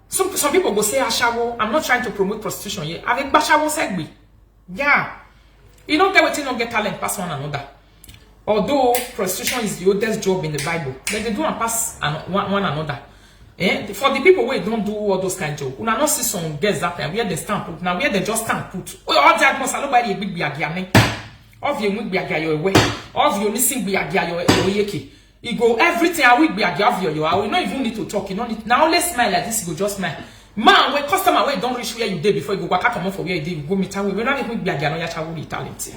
Some people go say ashawo. I'm not trying to promote prostitution here. Avec bashawo segbe. Yeah. You don't get what you don't get talent past one another. Although prostitution is the oldest job in the Bible, but they do and pass one another. For the people who don't do all those kind of jobs, we not see some girls that time where they stand put. Now where they just stand put. Oh, all that must nobody a big biagiane. Of you week biagia your way. Of you missing biagia your oyeki. You go everything I week biagia of your. I will not even need to talk. You know now let's smile like this. You go just smile. Man, when customer way don't reach where you did before you go back come for where you did, you go meet we not even biagia no ya chawu talent.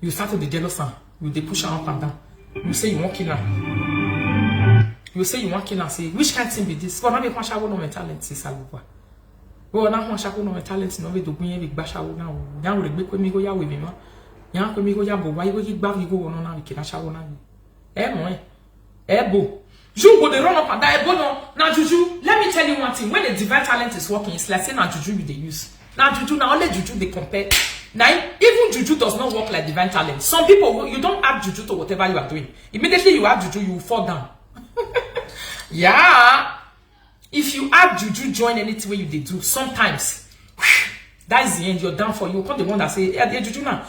You start to be jealous, you they push her up and down. You say you want kill her. You say you want kill her. Say which kind of thing be this? But now we want shawo no talent. Say saluwa. Well now want shawo no talent. No we do bunye we gba shawo now. Now we gbe mi go ya we mi ma. Yan ko mi go ya bo wa go gba we go no na we kill shawo na. Mo ebo. You go they run up and down. Ebo no. Now juju. Let me tell you one thing. When the divine talent is working, it's like saying now juju they use. Now juju now only juju they compare. Now, even juju does not work like divine talent. Some people, you don't add juju to whatever you are doing. Immediately you add juju, you will fall down. Yeah. If you add juju, join anything where you did do, sometimes, that is the end. You're down for you. Come the one that say, hey, juju now.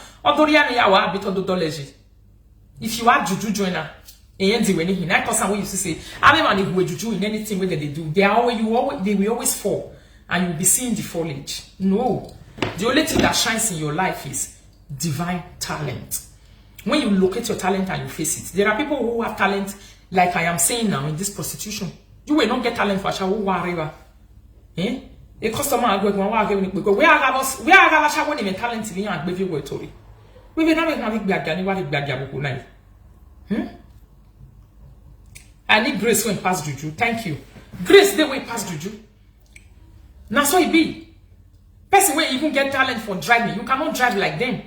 If you add juju, join her. And when you say, I mean, juju in anything where they do, they will always fall. and you'll be seeing the foliage. No. The only thing that shines in your life is divine talent. When you locate your talent and you face it, there are people who have talent, like I am saying now in this prostitution. You will not get talent for a whatever. Eh? A customer we are talent in and give you a story. We will not make bad. I need grace when past juju. Thank you. Grace the way past juju. Now so it be. Person where even get talent for driving, you cannot drive like them.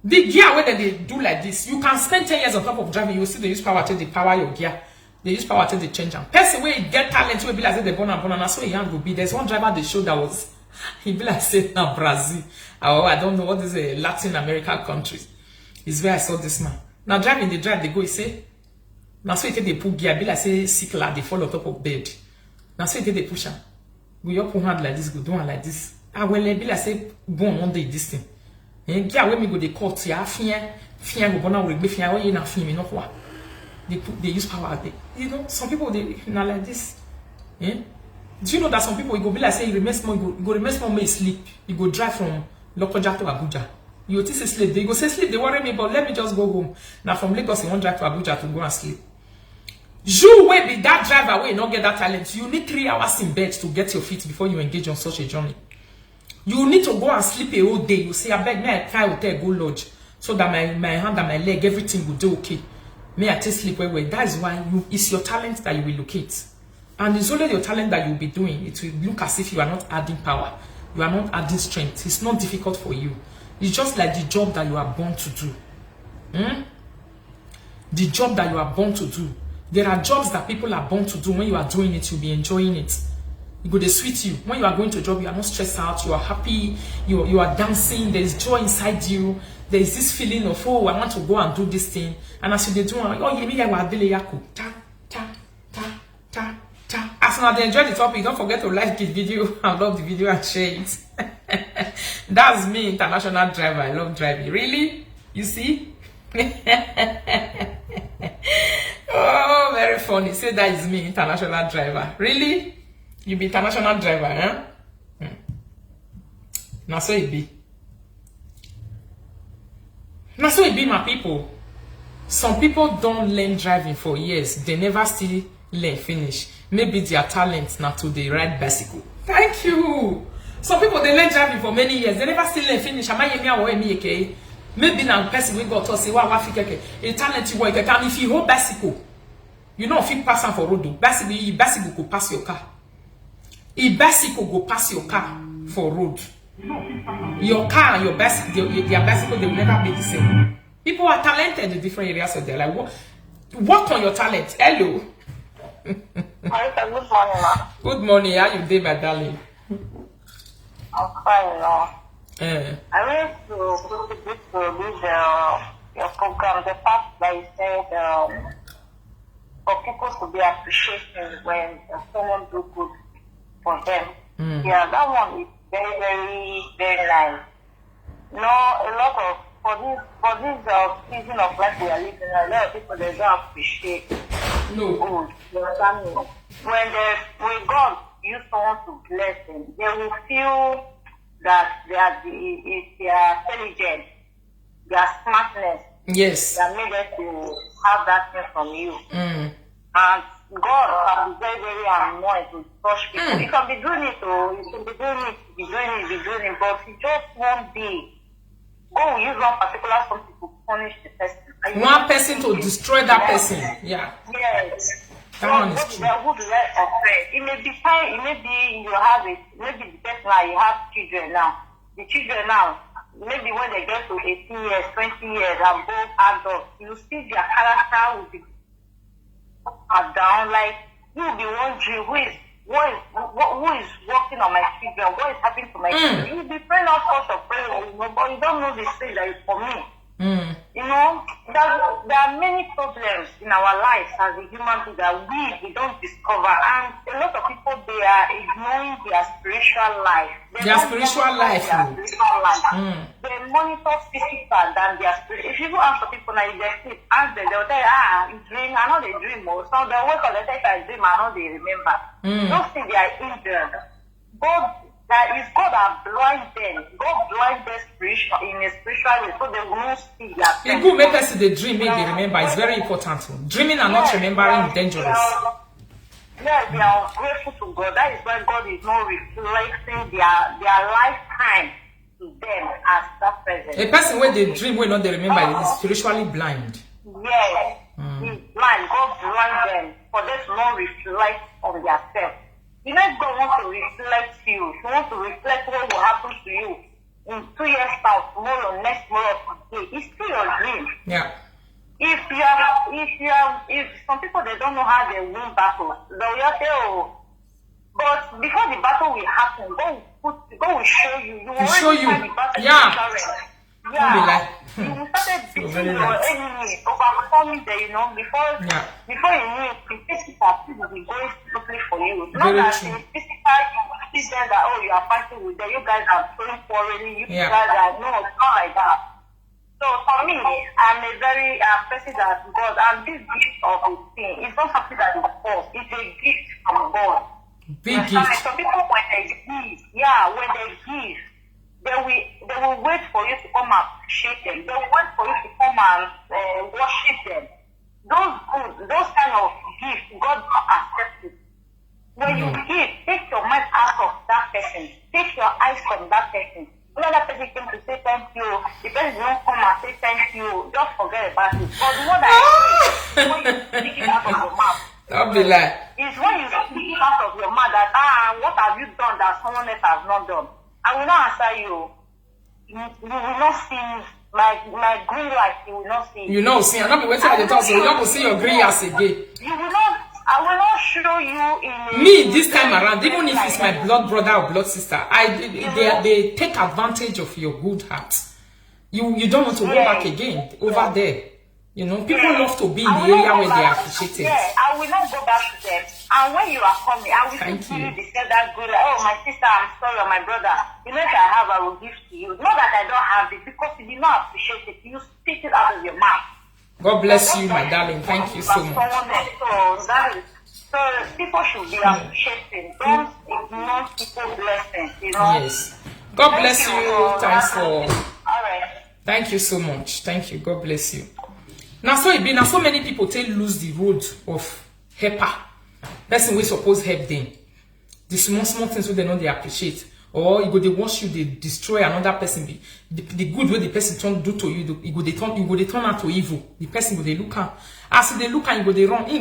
The gear where they do like this, you can spend 10 years on top of driving. You will see they use power to power your gear. They use power to change them. Person where get talent will be like they born and so young will be. There's one driver they showed that was he be like say now Brazil. Oh, I don't know what is a Latin American countries. It's where I saw this man. Now driving they drive, they go, he say. Now so they pull gear, be like say sick lad, they fall on top of bed. Now so they push them. We up hand like this, go do one like this. Ah well, be like say born one day this thing. And gear when me go they cut ya fear go born will be fear when you na fear me not what. They use power. You know, some people they not like this. Eh? Do you know that some people you go be like say you remain small, you go remain small may sleep. You go drive from Lokoja to Abuja. You say sleep. They go say sleep, they worry me, but let me just go home. Now from Lagos, you won't drive to Abuja to go and sleep. You will be that driver where you not get that talent. You need 3 hours in bed to get your feet before you engage on such a journey. You need to go and sleep a whole day. You say, I beg, may I try hotel, go lodge, so that my hand and my leg, everything will do okay. May I take sleep well. That is why it's your talent that you will locate. And it's only your talent that you'll be doing. It will look as if you are not adding power. You are not adding strength. It's not difficult for you. It's just like the job that you are born to do. The job that you are born to do. There are jobs that people are born to do. When you are doing it, you'll be enjoying it. It go to sweet you. When you are going to a job, you are not stressed out. You are happy. You are dancing. There is joy inside you. There is this feeling of, oh, I want to go and do this thing. And as you do, oh, you ta ta ta ta ta. As soon as you enjoy the topic, don't forget to like this video and love the video and share it. That's me, international driver. I love driving. Really? You see? Oh, very funny. Say that is me, international driver. Really? You be international driver, huh? Now so it be. Now so it be, my people. Some people don't learn driving for years. They never still learn finish. Maybe their talent now to the ride bicycle. Thank you. Some people they learn driving for many years. They never still learn finish. Maybe now person we got to say a talent you work and if you hold bicycle, you know if you pass on for road, bicycle go pass your car. A bicycle go pass your car for road. Your car and your bicycle, their bicycle, they will never be the same. People are talented in different areas of their life. Work on your talent. Hello. Good morning, ma. Good morning. How you doing, my darling? I'm fine now. I went to your program, the fact that you said for people to be appreciated when someone do good for them. Yeah, that one is very, very, very nice. No, a lot of for this season of life we are living, a lot of people they don't appreciate good. You understand me? When God use someone to bless them, they will feel that their intelligence, their smartness, yes, that made them to have that thing from you. And God can be very, very annoyed to touch people. You can be doing it, but it just won't be. God will use one particular something to punish the person. One person to destroy that person. Yeah. Yes. That one is true. It may be fine. It may be you have it. Maybe the person now you have children now. The children now, maybe when they get to 18 years, 20 years, above adults, you see their character will be down. Like you'll be wondering who is working on my children, what is happening to my children. You'll be praying all sorts of prayer, but you don't know the thing that is for me. You know, there are many problems in our lives as a human being that we don't discover, and a lot of people they are ignoring their spiritual life. They spiritual life. They monitor physical than their spirit. If you go ask for people now, if they sleep, ask them, they'll tell you, you dream, I know they dream more. So they'll wake up, they say, if I dream, I know they remember. Don't see they are injured. That is God that blind them. God blind them in a spiritual way, so they won't see their It good make us the dream, make they remember. It's very important. Dreaming and not remembering is dangerous. Yes, they are grateful to God. That is why God is not reflecting their lifetime to them as that present. A person where they dream, where not they remember, is spiritually blind. Yes, he's blind. God blind them for them to not reflect on themselves. You know, if God wants to reflect you, He wants to reflect what will happen to you in 2 years time, tomorrow, next month, today. It's still your dream. Yeah. If some people they don't know how they win battle, they'll just say, oh, but before the battle will happen, God will show you. You will show you. The battle. Yeah. Yeah. You started beating your enemy, overcoming them, you know, before you knew it, the physical people will be going smoothly for you. Not Very that true. in physical you see them that, oh, you are fighting with them, you guys are throwing quarreling, you guys are, no, it's not like that. So for me, I'm a very person that God, and this gift of a thing, it's not something that is false, it's a gift from God. Big gift. Some people, when they give, they will wait for you to come and appreciate them. They will wait for you to come and worship them. Those kind of gifts, God accepts it. When you give, take your mind out of that person. Take your eyes from that person. When that person came to say thank you, the person don't come and say thank you. Just forget about it. But the one that is when you speak it out of your mouth. Don't be like. It's when you speak it out of your mouth that, what have you done that someone else has not done? I will not answer you. You will not see my green light. You will not see. You know, see, I'm not be waiting at the top, so you don't see your green ass again. You will not. I will not show you in Me this time around, even if it's my blood brother or blood sister, they take advantage of your good heart. You don't want to go back again over there. You know, people love to be in the area where they are appreciated. Yeah, I will not go back to them. And when you are coming, I will Thank still you. give you that good, like, oh, my sister, I'm sorry, or my brother. You know, if I have, I will give to you. Not that I don't have it, because you did not appreciate it. You speak it out of your mouth. God bless you, my darling. Thank you so much. So people should be appreciating. Don't ignore people's blessings, you know. Yes. God bless you. Thanks for. All right. Thank you so much. Thank you. God bless you. Now, so it be now so many people take lose the road of helper. Person we suppose help them. The small things we they know they appreciate. Or you go they watch you, they destroy another person. The good way the person do to you, you go they turn out to evil. The person go they look at. As they look and you go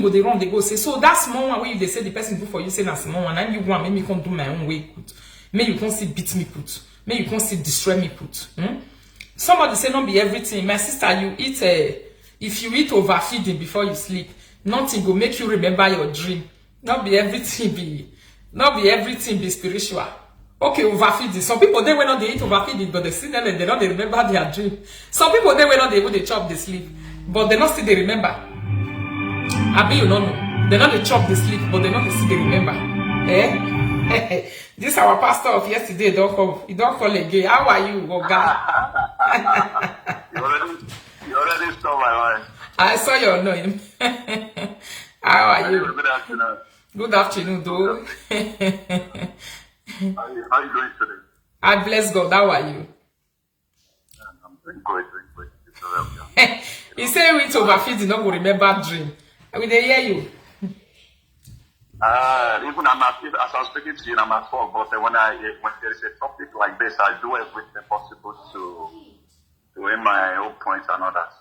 they run, they go say, so that small one where you they say the person do for you, say that small one, and you want make me come do my own way put. May you can't see beat me put. May you can't see destroy me put. Somebody say not be everything. My sister, you eat if you eat overfeeding before you sleep, nothing will make you remember your dream. Not be everything be spiritual. Okay, overfeeding. Some people they will not they eat overfeeding, but they see them and they don't remember their dream. Some people they will not they able to chop the sleep, but they not still they remember. I mean you don't know. They not they chop the sleep, but they not still they remember. Eh? This our pastor of yesterday don't come. He don't call again. How are you, Oga? You already stole my line. I saw your name. How are you? Good afternoon. Good afternoon, though. How are you doing today? I bless God. How are you? I'm doing great. It's all right. He said we to overfeed, you not go remember dream. I mean, they hear you. Even as I was speaking to you, I'm at fault, but when there is a topic like this, I do everything possible to win my own points and all that.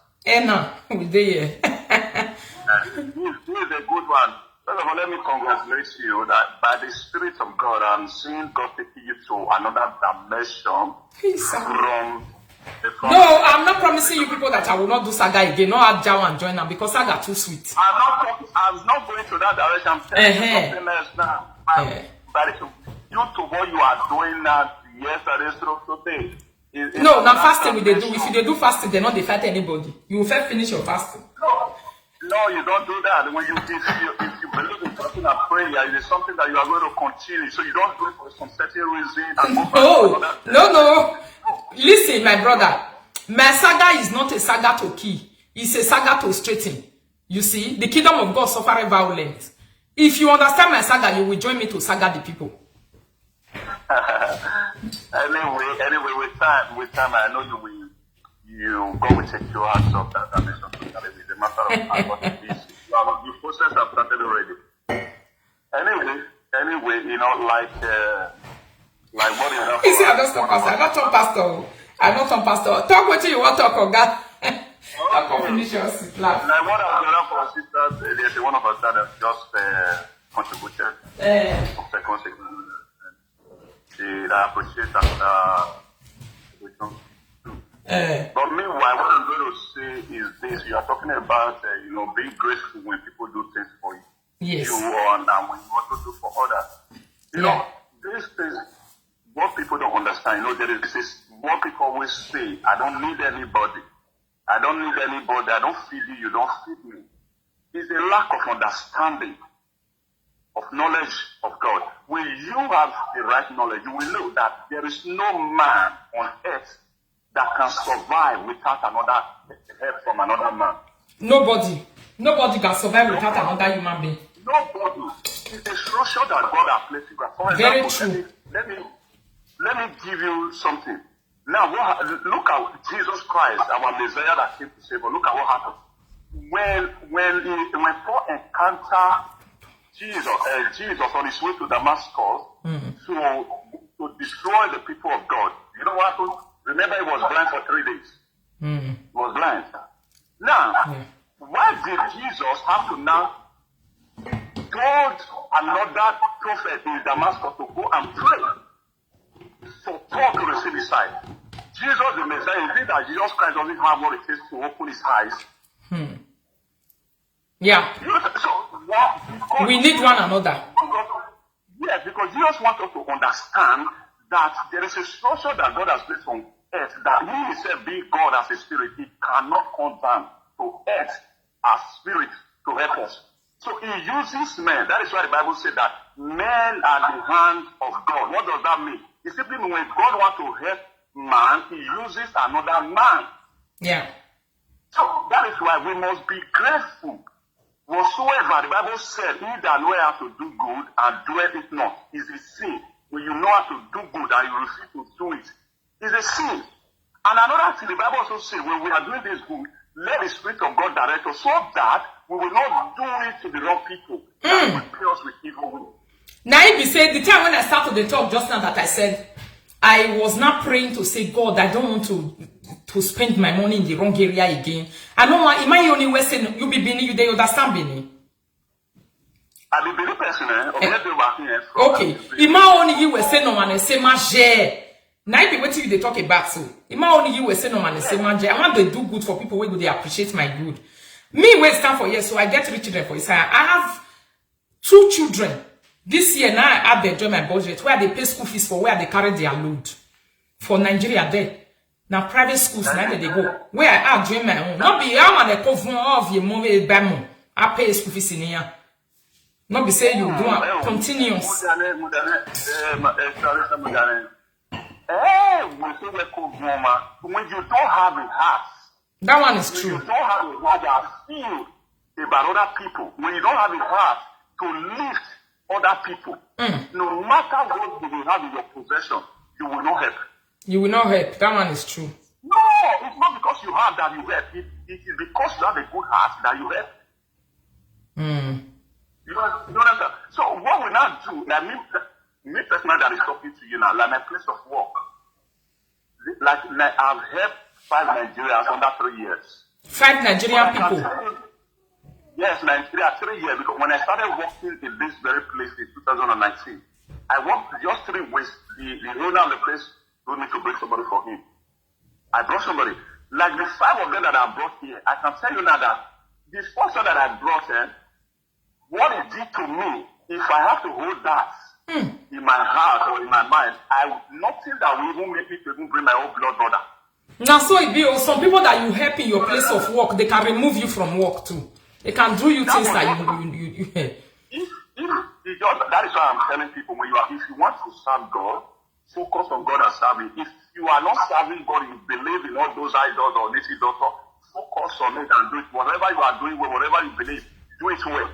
No, we there. This is a good one. First of all, let me congratulate you that by the Spirit of God, I'm seeing God taking you to another dimension from no, I'm not promising you people that I will not do saga again. No, I'll join and join now because saga too sweet. I'm not going to that direction. I'm telling you something else now. But due to what you are doing now, yesterday, today. No, now fasting we they do. If you do fasting, they not they fight anybody. You will first finish your fasting. No, you don't do that. When if you believe in something and prayer, it is something that you are going to continue. So you don't do it for some certain reason. No. Listen, my brother, my saga is not a saga to kill. It's a saga to straighten. You see, the kingdom of God suffered violence. If you understand my saga, you will join me to saga the people. Anyway, with time, I know you go and take your hands off that mission. It's a matter of time, but the process have started already. Anyway, you know, like what you know. You see, I'm not some pastor. I'm not some pastor. I'm not some pastor. Talk what you want to talk, God. Talk finish your laugh. Like what I've done for sisters, there's one of us that has just contributed. I appreciate that. But meanwhile, what I'm going to say is this: you are talking about, being grateful when people do things for you. Yes. You want, and when you want to do for others. You know, this is what people don't understand. You know, there is this, what people always say: I don't need anybody. I don't need anybody. I don't feed you. You don't feed me. It's a lack of understanding, of knowledge of God. When you have the right knowledge, you will know that there is no man on earth that can survive without another help from another man. Nobody can survive without another human being. Nobody. It's a structure that God has placed you. For example, very true. Let me give you something. Now, look at Jesus Christ, our Messiah that came to save us. Look at what happened. When Paul encountered Jesus on his way to Damascus to destroy the people of God, you know what happened? Remember, he was blind for 3 days. He was blind. Now, why did Jesus have to now told another prophet in Damascus to go and pray for Paul to receive his sight? Jesus, the Messiah, is it that Jesus Christ doesn't have what it takes to open his eyes? Yeah. We need one another. Yes, because Jesus wants us to understand that there is a structure that God has placed on earth, that he himself, being God as a spirit, he cannot come down to earth as spirit to help us. So he uses men. That is why the Bible said that men are the hand of God. What does that mean? It simply means when God wants to help man, he uses another man. Yeah. So that is why we must be grateful. Whatsoever the Bible said, he that know how to do good and doeth it not is a sin. When you know how to do good and you refuse to do it, is a sin. And another thing, the Bible also says, when we are doing this good, let the Spirit of God direct us so that we will not do it to the wrong people that will pay us with evil will. Now, if you say, the time when I started the talk just now that I said, I was not praying to say, God, I don't want to spend my money in the wrong area again. I don't want, am I the only way saying, you be Bini, you they understand Bini? I be Bini person, okay. Ima only you were saying no one and say my share. Now if you wait till you they talk about so. Ima only you were saying no one and say my share. I want to do good for people where they appreciate my good. Me wait stand for years, so I get rich children for Isaiah. I have 2 children. This year now I have to enjoy my budget where they pay school fees for where they carry their load. For Nigeria there. Now private schools now they go. Where I have dream my own. Not be I want to cover of your money bamo. I pay school fees in here. Not be say you do continuous. When you don't have a heart, that one is true. When you don't have a heart that feel about other people, when you don't have a heart to lift other people, no matter what you will have in your possession, you will not help. You will not help. That one is true. No, it's not because you have that you help. It is because you have a good heart that you help. You know understand? So what we now do, like me personally that is talking to you now, like my place of work, like I've helped 5 Nigerians under 3 years. 5 Nigerian people? Yes, Nigeria, 3 years, because when I started working in this very place in 2019, I worked just 3 weeks. The owner of the place told me to bring somebody for him. I brought somebody. Like the 5 of them that I brought here, I can tell you now that the first one that I brought here, what it did to me, if I have to hold that in my heart or in my mind, nothing that will even make me to even bring my own blood brother. Now, so it be some people that you help in your place of work, they can remove you from work too. They can do you things that you that is why I'm telling people, if you want to serve God, focus on God and serve Him. If you are not serving God, you believe in all those idols or native doctor, focus on it and do it. Whatever you are doing, whatever you believe, do it well.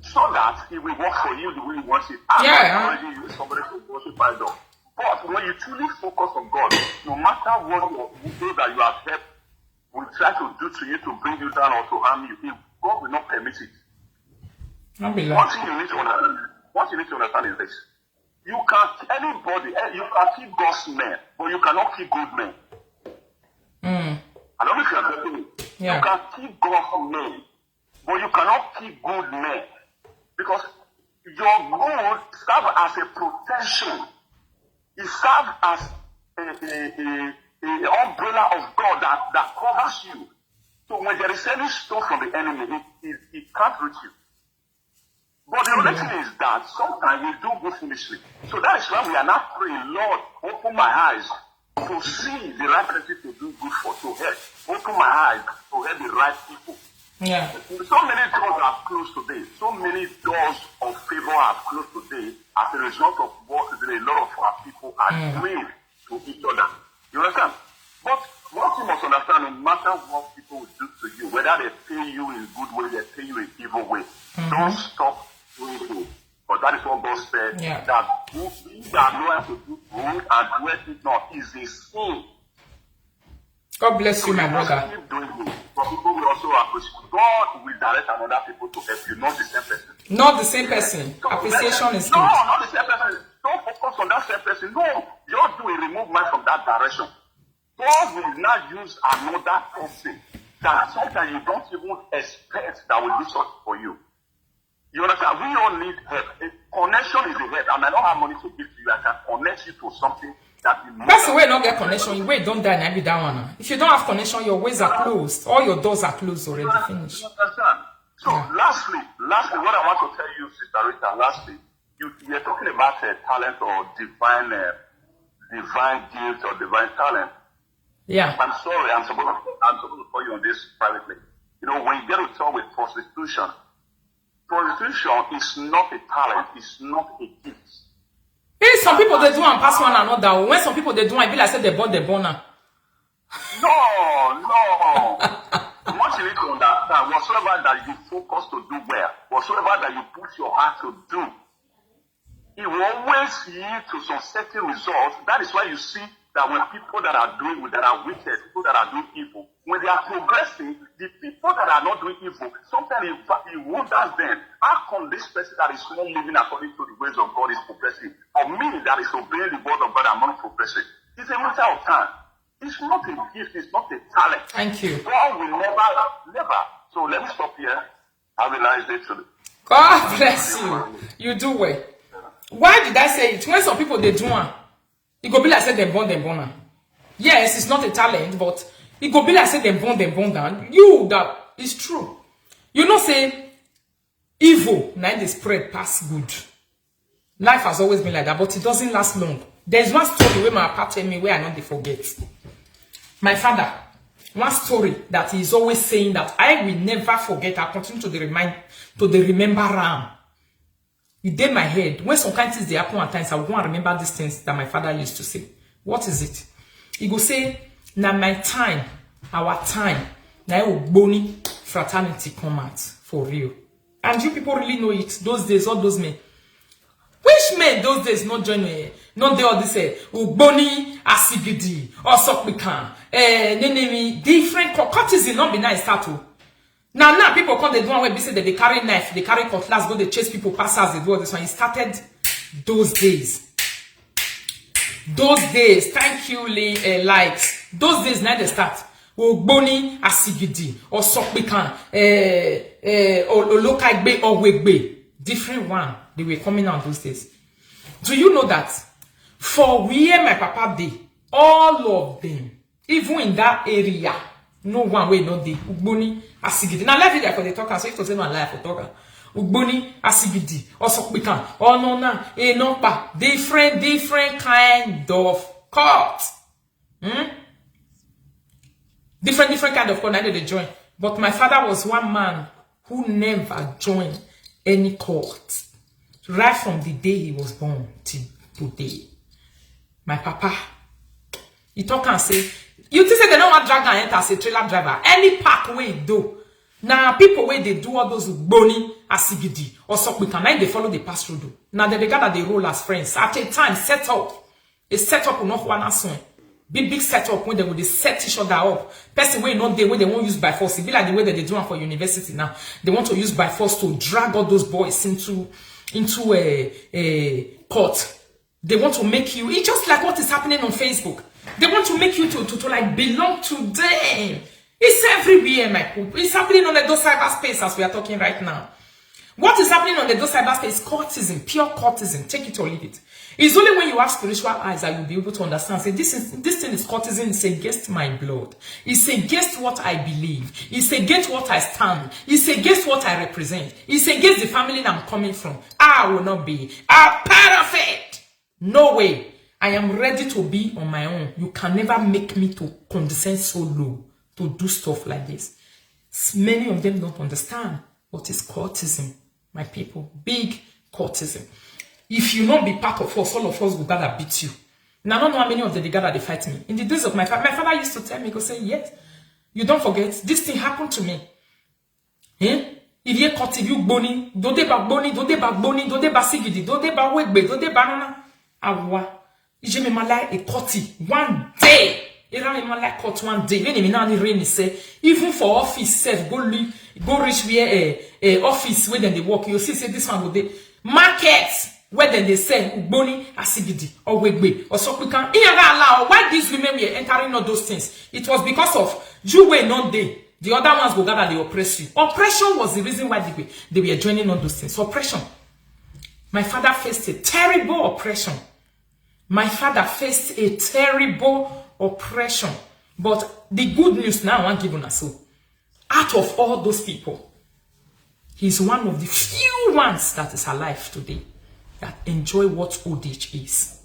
So that it will work for you the way you want it. I'm not encouraging you somebody to worship idol. But when you truly focus on God, no matter what those that you have helped will try to do to you to bring you down or to harm you, God will not permit it. One thing you need to understand is this. You can keep God's men, but you cannot keep good men. I don't know if you are getting it. Yeah. You can keep God's men, but you cannot keep good men. Because your good serves as a protection. It serves as an umbrella of God that covers you. So when there is any storm from the enemy, it can't reach you. But the other thing is that sometimes we do good foolishly. So that is why we are not praying, Lord, open my eyes to see the right person to do good for, to help. Open my eyes to help the right people. Yeah. So many doors are closed today. So many doors of favor are closed today as a result of what a lot of our people are doing to each other. You understand? But what you must understand, no matter what people will do to you, whether they pay you in good way, they pay you in evil way, don't stop doing good. But that is what God said, that we that know how to do good and do it not is a sin. God bless you, my brother. Keep doing good. But people will also appreciate. God will direct another people to help you, not the same person. Not the same person. So appreciation is good. No, not the same person. Don't focus on that same person. No, just do a remove mind from that direction. God will not use another person that sometimes you don't even expect that will do something for you. You understand? We all need help. A connection is a help. I may not have money to give to you. I can connect you to something that you that's the way you don't get connection. Your way don't die and be that one. If you don't have connection, your ways are closed. All your doors are closed already. Finished. You understand? So lastly, what I want to tell you, Sister Rita, lastly, you're talking about talent or divine gift or divine talent. Yeah. I'm sorry, I'm supposed to call you on this privately. You know, when you get to talk with prostitution is not a talent, it's not a gift. Some people they do and pass one another. When some people they do, I be like say they born the borner. No. What you need to understand, whatsoever that you focus to do well, whatsoever that you put your heart to do, it will always lead to some certain results. That is why you see that when people that are doing, that are wicked, people that are doing evil, when they are progressing, the people that are not doing evil, sometimes it wonders them, how come this person that is not living according to the ways of God is progressing? Or me that is obeying the word of God, I'm not progressing. It's a matter of time. It's not a gift, it's not a talent. Thank you. God will never. So let me stop here. Have a nice day today. God bless you. You do well. Why did I say it? When some people they do one, it go be like say them born. Yes, it's not a talent, but it go be like say them born down. You that is true. You know say evil now they spread past good. Life has always been like that, but it doesn't last long. There's one story where my papa tell me where I not they forget. My father, one story that he is always saying that I will never forget. I continue to remember Ram. It did my head. When some kind of things they happen at times, I will go and remember these things that my father used to say. What is it? He go say, now my time, our time, now bony fraternity come out for real. And you people really know it. Those days, all those men. Which men those days not join not they all this Ugboni, Asigidi, or Sokmikan, Nenemi, different courtesy not be nice tattoo. Now people come they do one way say that they carry knife, they carry cutlass, go they chase people past as they do all this one. It started those days. Those days, thank you, likes. Those days now they start. Ugboni, Asigidi, or Sokmikan, or Lokagbe or Wegbe. Different one. They were coming out those days. Do you know that for where my papa did, all of them, even in that area, no one way not the Ugboni Asigidi. Now let it there for the talker. So if to say no life for talker, Ugboni Asigidi also we can. Oh no pa different kind of court. Different kind of court. Neither they join. But my father was one man who never joined any court. Right from the day he was born till today. My papa, he talk and say, you think say they don't want drag and enter as a trailer driver. Any park way do. Now people where they do all those bony asibidi or something, and they follow the pass through do. Now they gather they roll as friends. At a time, set up. A setup will not one as soon. Big setup when they will set each other up. Person way not there when they won't use by force. It be like the way that they do it for university now. They want to use by force to drag all those boys into a court. They want to make you. It's just like what is happening on Facebook. They want to make you to like belong to them. It's everywhere, my people. It's happening on those cyberspace as we are talking right now. What is happening on those cyberspace? Courtism, pure courtism. Take it or leave it. It's only when you have spiritual eyes that you'll be able to understand. Say, this thing is courtism. It's against my blood. It's against what I believe. It's against what I stand. It's against what I represent. It's against the family that I'm coming from. I will not be perfect. No way. I am ready to be on my own. You can never make me to condescend so low to do stuff like this. Many of them don't understand what is courtism, my people. Big courtism. If you not be part of us, all of us will gather beat you. Now, I don't know how many of them they gather, they fight me. In the days of my father used to tell me, go say, yes, you don't forget, this thing happened to me. Eh? Il y a quand you boni, do de ba sigidi, do de ba wegbe, do de banana. Awa. Je me malai e koti one day. Era me malai kot one day. When me na ni rain say, even for office self, go reach where office where then they work. You see, say this one go dey market. Where then they say Ugboni, Asibidi, or Wegbe, or so we can allow why these women were entering all those things. It was because of you were not there. The other ones go gather, they oppress you. Oppression was the reason why they were joining all those things. Oppression. My father faced a terrible oppression. My father faced a terrible oppression. But the good news now I'm giving us so. Out of all those people, he's one of the few ones that is alive today that enjoy what old age is.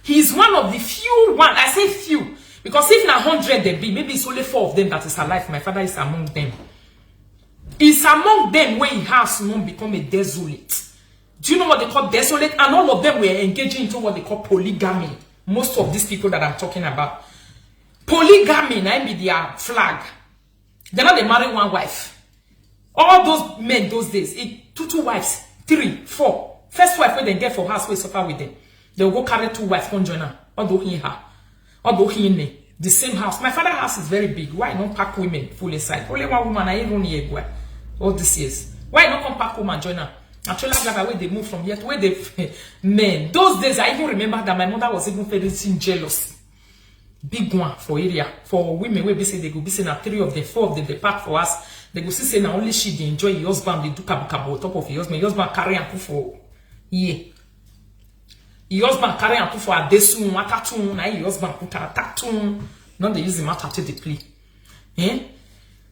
He is one of the few one. I say few because if na 100 there be, maybe it's only 4 of them that is alive. My father is among them. It's among them where he has not become a desolate. Do you know what they call desolate? And all of them were engaging into what they call polygamy. Most of these people that I'm talking about, polygamy na be their flag. They're not they marry one wife. All those men those days, two wives, 3, 4. First wife when they get for house, we suffer with them. They will go carry 2 wives, one join her. Although he her. Although he in the same house. My father's house is very big. Why not pack women full inside? Only one woman I even here go. All these years. Why not come pack woman join her? And trailer driver where they move from here to where they men. Those days I even remember that my mother was even very jealous. Big one for area. For women where they say they go be saying 3 of them, 4 of them they pack for us. They go see say now only she they enjoy your husband, they do kabu on top of your husband. Your husband carry and put for yeah. Your husband carry and put for a desu, matatu, na your husband put a tattoo. Not they use the matter to the play. Eh?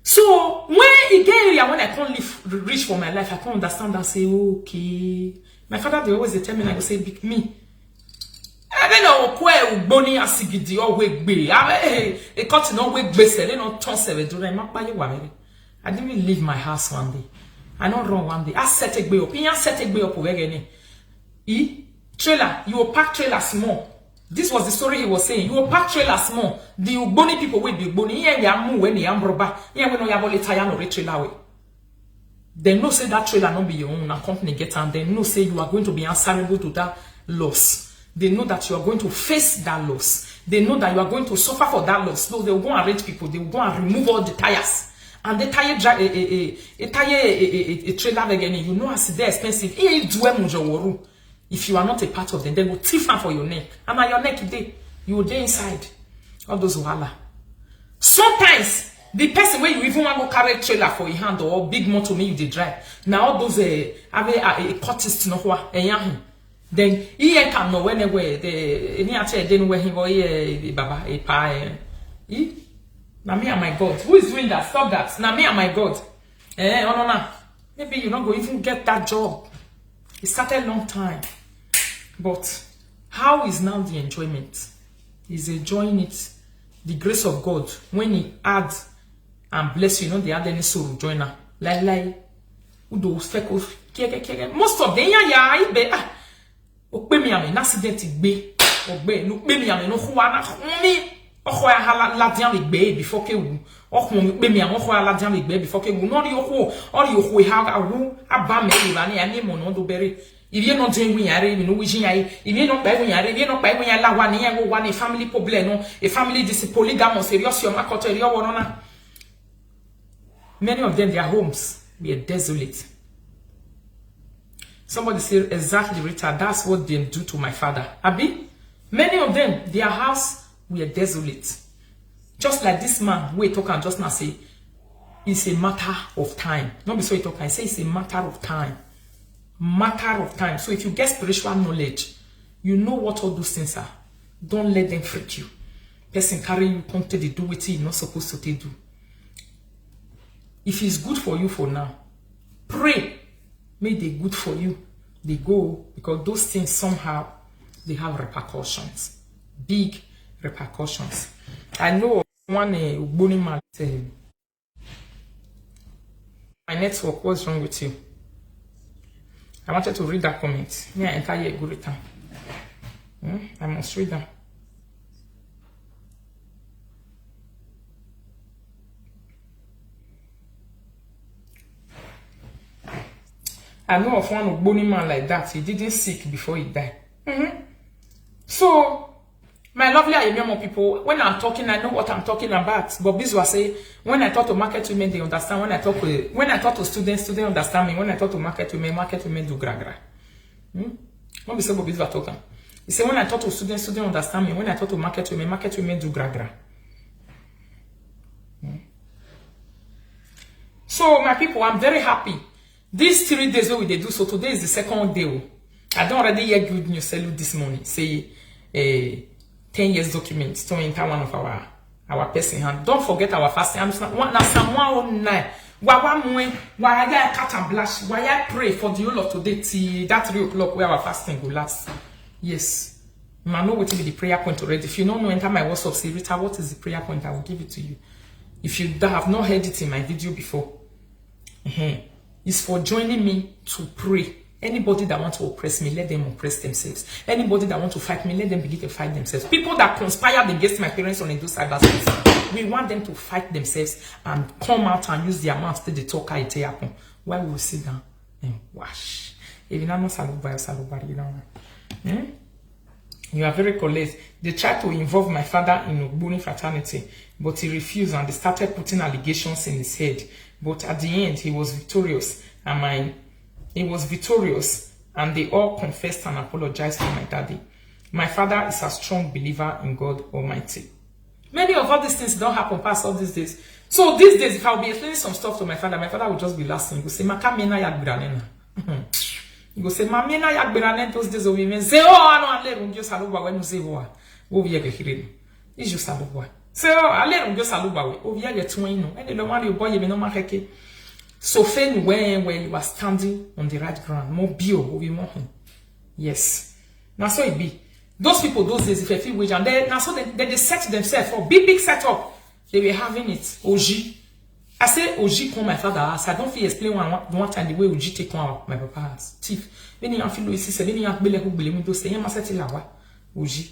So when again when I can't reach for my life, I can't understand and say, okay. My father they always tell me, I go say, big me. I don't know where boni asigidi or wegbe. A cotton no wegbe selling no tonse do I didn't leave my house one day. I not run one day. I set a way up. I set a way up over again. Trailer, you will pack trailer small. This was the story he was saying. You will pack trailer small. The Ugboni people will be Ugboni. Here we are move when they am rubber. Here we know you have only tire no trailer way. They know say that trailer not be your own. A company get and they know say you are going to be answerable to that loss. They know that you are going to face that loss. They know that you are going to suffer for that loss. So they will go and arrange people. They will go and remove all the tires. And the tire drive a trailer again. You know as they're expensive. If you are not a part of them, they will thief for your neck. And on your neck today, you will day inside. All those wahala. Sometimes the person where you even want to carry a trailer for your hand or big motor me you they drive. Now all those have a courtist no then he can know whenever the any actually then where he go baba a pie. Now me and my God. Who is doing that? Stop that. Now me and my God. No. Maybe you're not going to even get that job. It started a long time. But how is now the enjoyment? He's enjoying it. The grace of God. When he adds and bless you, they add any soul joiner. Like most of them, an accident be. ogbe no pe mi am no ho ana mi oho ya la dian le gbe before ke wu oho mi pe mi am oho la dian le gbe before ke wu no ri oho ha wu aba me ni ba ni ani mo no do bere if no doing we are no wishing I if no by we are if no by we are la one here one a family problem no a family this polygamous serious your makoto area wonona. Many of them their homes were desolate. Somebody said exactly, Rita, that's what they do to my father. Abi, many of them their house were desolate. Just like this man we talk and just now say it's a matter of time. Not be so he talk I say it's a matter of time. Matter of time. So if you get spiritual knowledge, you know what all those things are. Don't let them freak you. Person carry you come to the do what you're not supposed to do. If it's good for you for now, pray. May they good for you. They go because those things somehow they have repercussions. Big repercussions. I know one Ugboni man said, my network, what's wrong with you? I wanted to read that comment. Yeah, entire good return. I must read that. I know of one Ugboni man like that. He didn't sick before he died. So, my lovely Ayemiomo people, when I'm talking, I know what I'm talking about. But this was say, when I talk to market women, they understand. When I talk to students understand me. When I talk to market women do gra. What we say about this was talking. He said, when I talk to students understand me. When I talk to market women do gra. So, my people, I'm very happy. These 3 days we they do, so today is the second day. I don't already hear good news this morning. Say 10 years documents to enter one of our person hand. Don't forget our fasting. I'm not someone why I cut and blush. Why I pray for the whole of today till that 3 o'clock where our fasting will last. Yes. I know what will be the prayer point already. If you don't know, enter my WhatsApp, say Rita, what is the prayer point? I will give it to you. If you have not heard it in my video before. It's for joining me to pray. Anybody that wants to oppress me, let them oppress themselves. Anybody that wants to fight me, let them begin to fight themselves. People that conspired against my parents on a do cyberspace, we want them to fight themselves and come out and use their mouth to the talk. Why we will sit down and wash? You are very correct. They tried to involve my father in Ogboni fraternity, but he refused and they started putting allegations in his head. But at the end, he was victorious, and they all confessed and apologized to my daddy. My father is a strong believer in God Almighty. Many of all these things don't happen past all these days. So these days, if I'll be explaining some stuff to my father will just be laughing. He will say, Makamena yagbranena. He will say, Mamena yagbranena those days of women. Say, oh, I don't let him just saluba when you say, what we are hearing. It's just saluba. So I let him just saluba. Oh, we are getting no. And the one you boy, you know, Maheke. So when you are standing on the right ground, more bio, we want him. Yes. Now so it be. Those people those days, if they feel wage, and then now so they set themselves for big setup. They were having it. Oji. I say Oji come my father house. I don't feel explain one time the way Oji take on my papa's thief. When you feel Louis said, when you have bele who believe me, say you must settle lawa. Oji.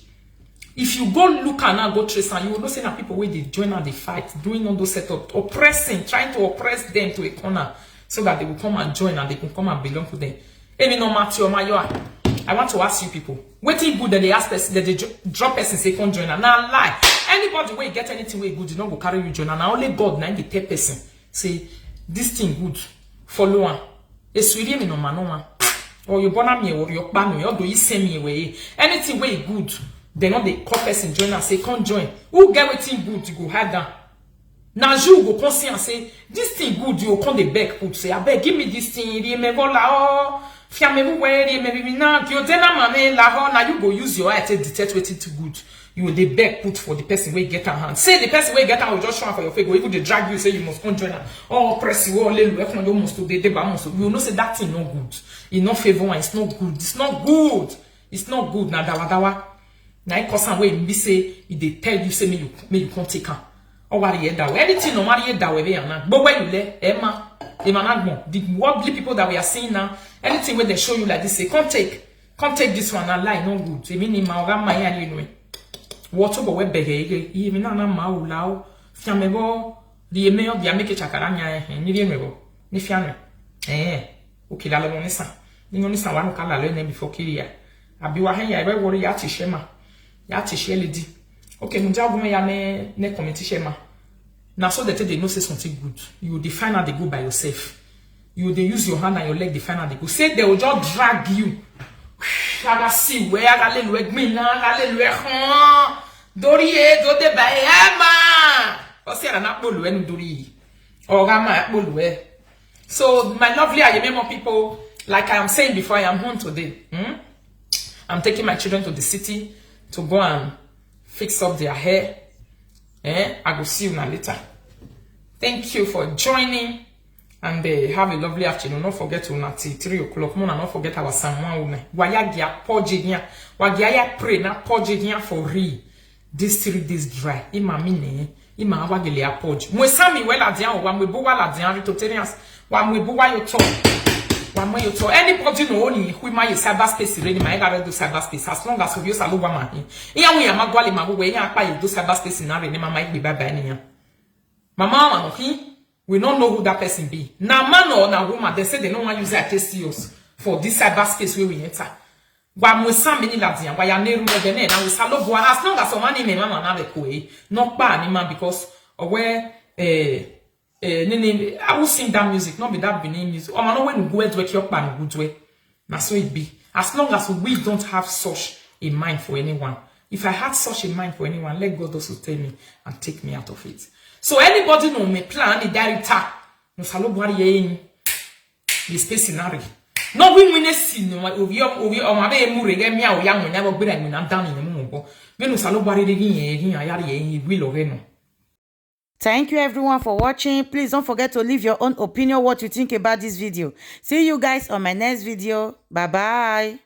If you go look and now go trace and you will not see that people where they join and they fight, doing all those setup, oppressing, trying to oppress them to a corner so that they will come and join and they can come and belong to them. I want to ask you people, waiting good that they ask person that they drop person say come join and now lie. Anybody will get anything way good, you know go carry you join and now only God now the third person say this thing good, follow one. It's really me no man no one. Or you born me or your ban me or do you send me away. Anything way good. They know the call person join and say, come join. Who get waiting good to go hard down? Now you go come see and say, this thing good, you come the back put say, I beg, give me this thing, me go la oh, fiamemu where maybe now, you dena mame la ho, now you go use your eye to detect waiting too good. You will the back put for the person where get a hand. Say the person where get a will just show for your face, go even they drag you, say you must come join her. Oh, press you all little weapon, you must do the you will not say that thing no good. It's not favor and it's not good. It's not good. It's not good. Now dawa. Now, cause some way be say they tell you say me you can't take her. Or what you that way. Anything no matter that way na. But when you let Emma the wobbly people that we are seeing now, anything where they show you like this, say can't take. Come take this one, I lie, no good. They mean ma oga ma ya anyway. Water bo we bege, ye mi na ma u lao. Fiamebo, the email, the ameke chakaranya, ni vienebo, ni fiane. Okay, la lo nisa. Ni nisa wanu kala le ne before kiria. Abi wa hen ya ebe wori ya tishema. Ya tishe lady. Okay, munja gume ya ne committee shema. Now so that they know say something good. You define how they go by yourself. You they use your hand and your leg define how they go. Say they will just drag you. Aga see where aga le lueg me na aga le lueg Doriye do de ba ema. Osi ana na polu enu dori. Oga ma polu. So my lovely Ayemiomo people, like I am saying before, I am home today. I'm taking my children to the city to go and fix up their hair. I will see you now later. Thank you for joining and have a lovely afternoon. Don't forget to until 3 o'clock. Don't forget our Samuel. Wayagia pojigia. Wagia pray na pojigia for real. This 3 days dry. Ima mine. Ima wagele apoj. Mwe sami wela dian wa mwe buwa la dian ritotarians. Wa mwe buwa yo to. Wa mwe yo to. Anybody no only who ma cyber space ready ma ega do cyber space as long as you salu wa ma. Iya we ma gwale ma we ya pa you do cyber space na re ne mama igbe baba ni ya. Mama no he we don't know who that person be. Na man or na woman they say they don't want use it serious for this cyber space where we enter. Wa mwe sam ni la dian wa ya neru me be na we salo bo as long as someone me mama na be ko not pa ni man because where I will sing that music, not be that Benin music. Oh, man, no when we go to your pan good way. Now so it be. As long as we don't have such a mind for anyone. If I had such a mind for anyone, let God also tell me and take me out of it. So anybody know me plan the RITA. No salo boari ye the space scenario. No we see no obi o ma be mu rege mi a o ya mo na bo gbera mi na down in mu mo. Me no salo boari de yin ayare ye we lo no. Thank you everyone for watching. Please don't forget to leave your own opinion what you think about this video. See you guys on my next video. Bye bye.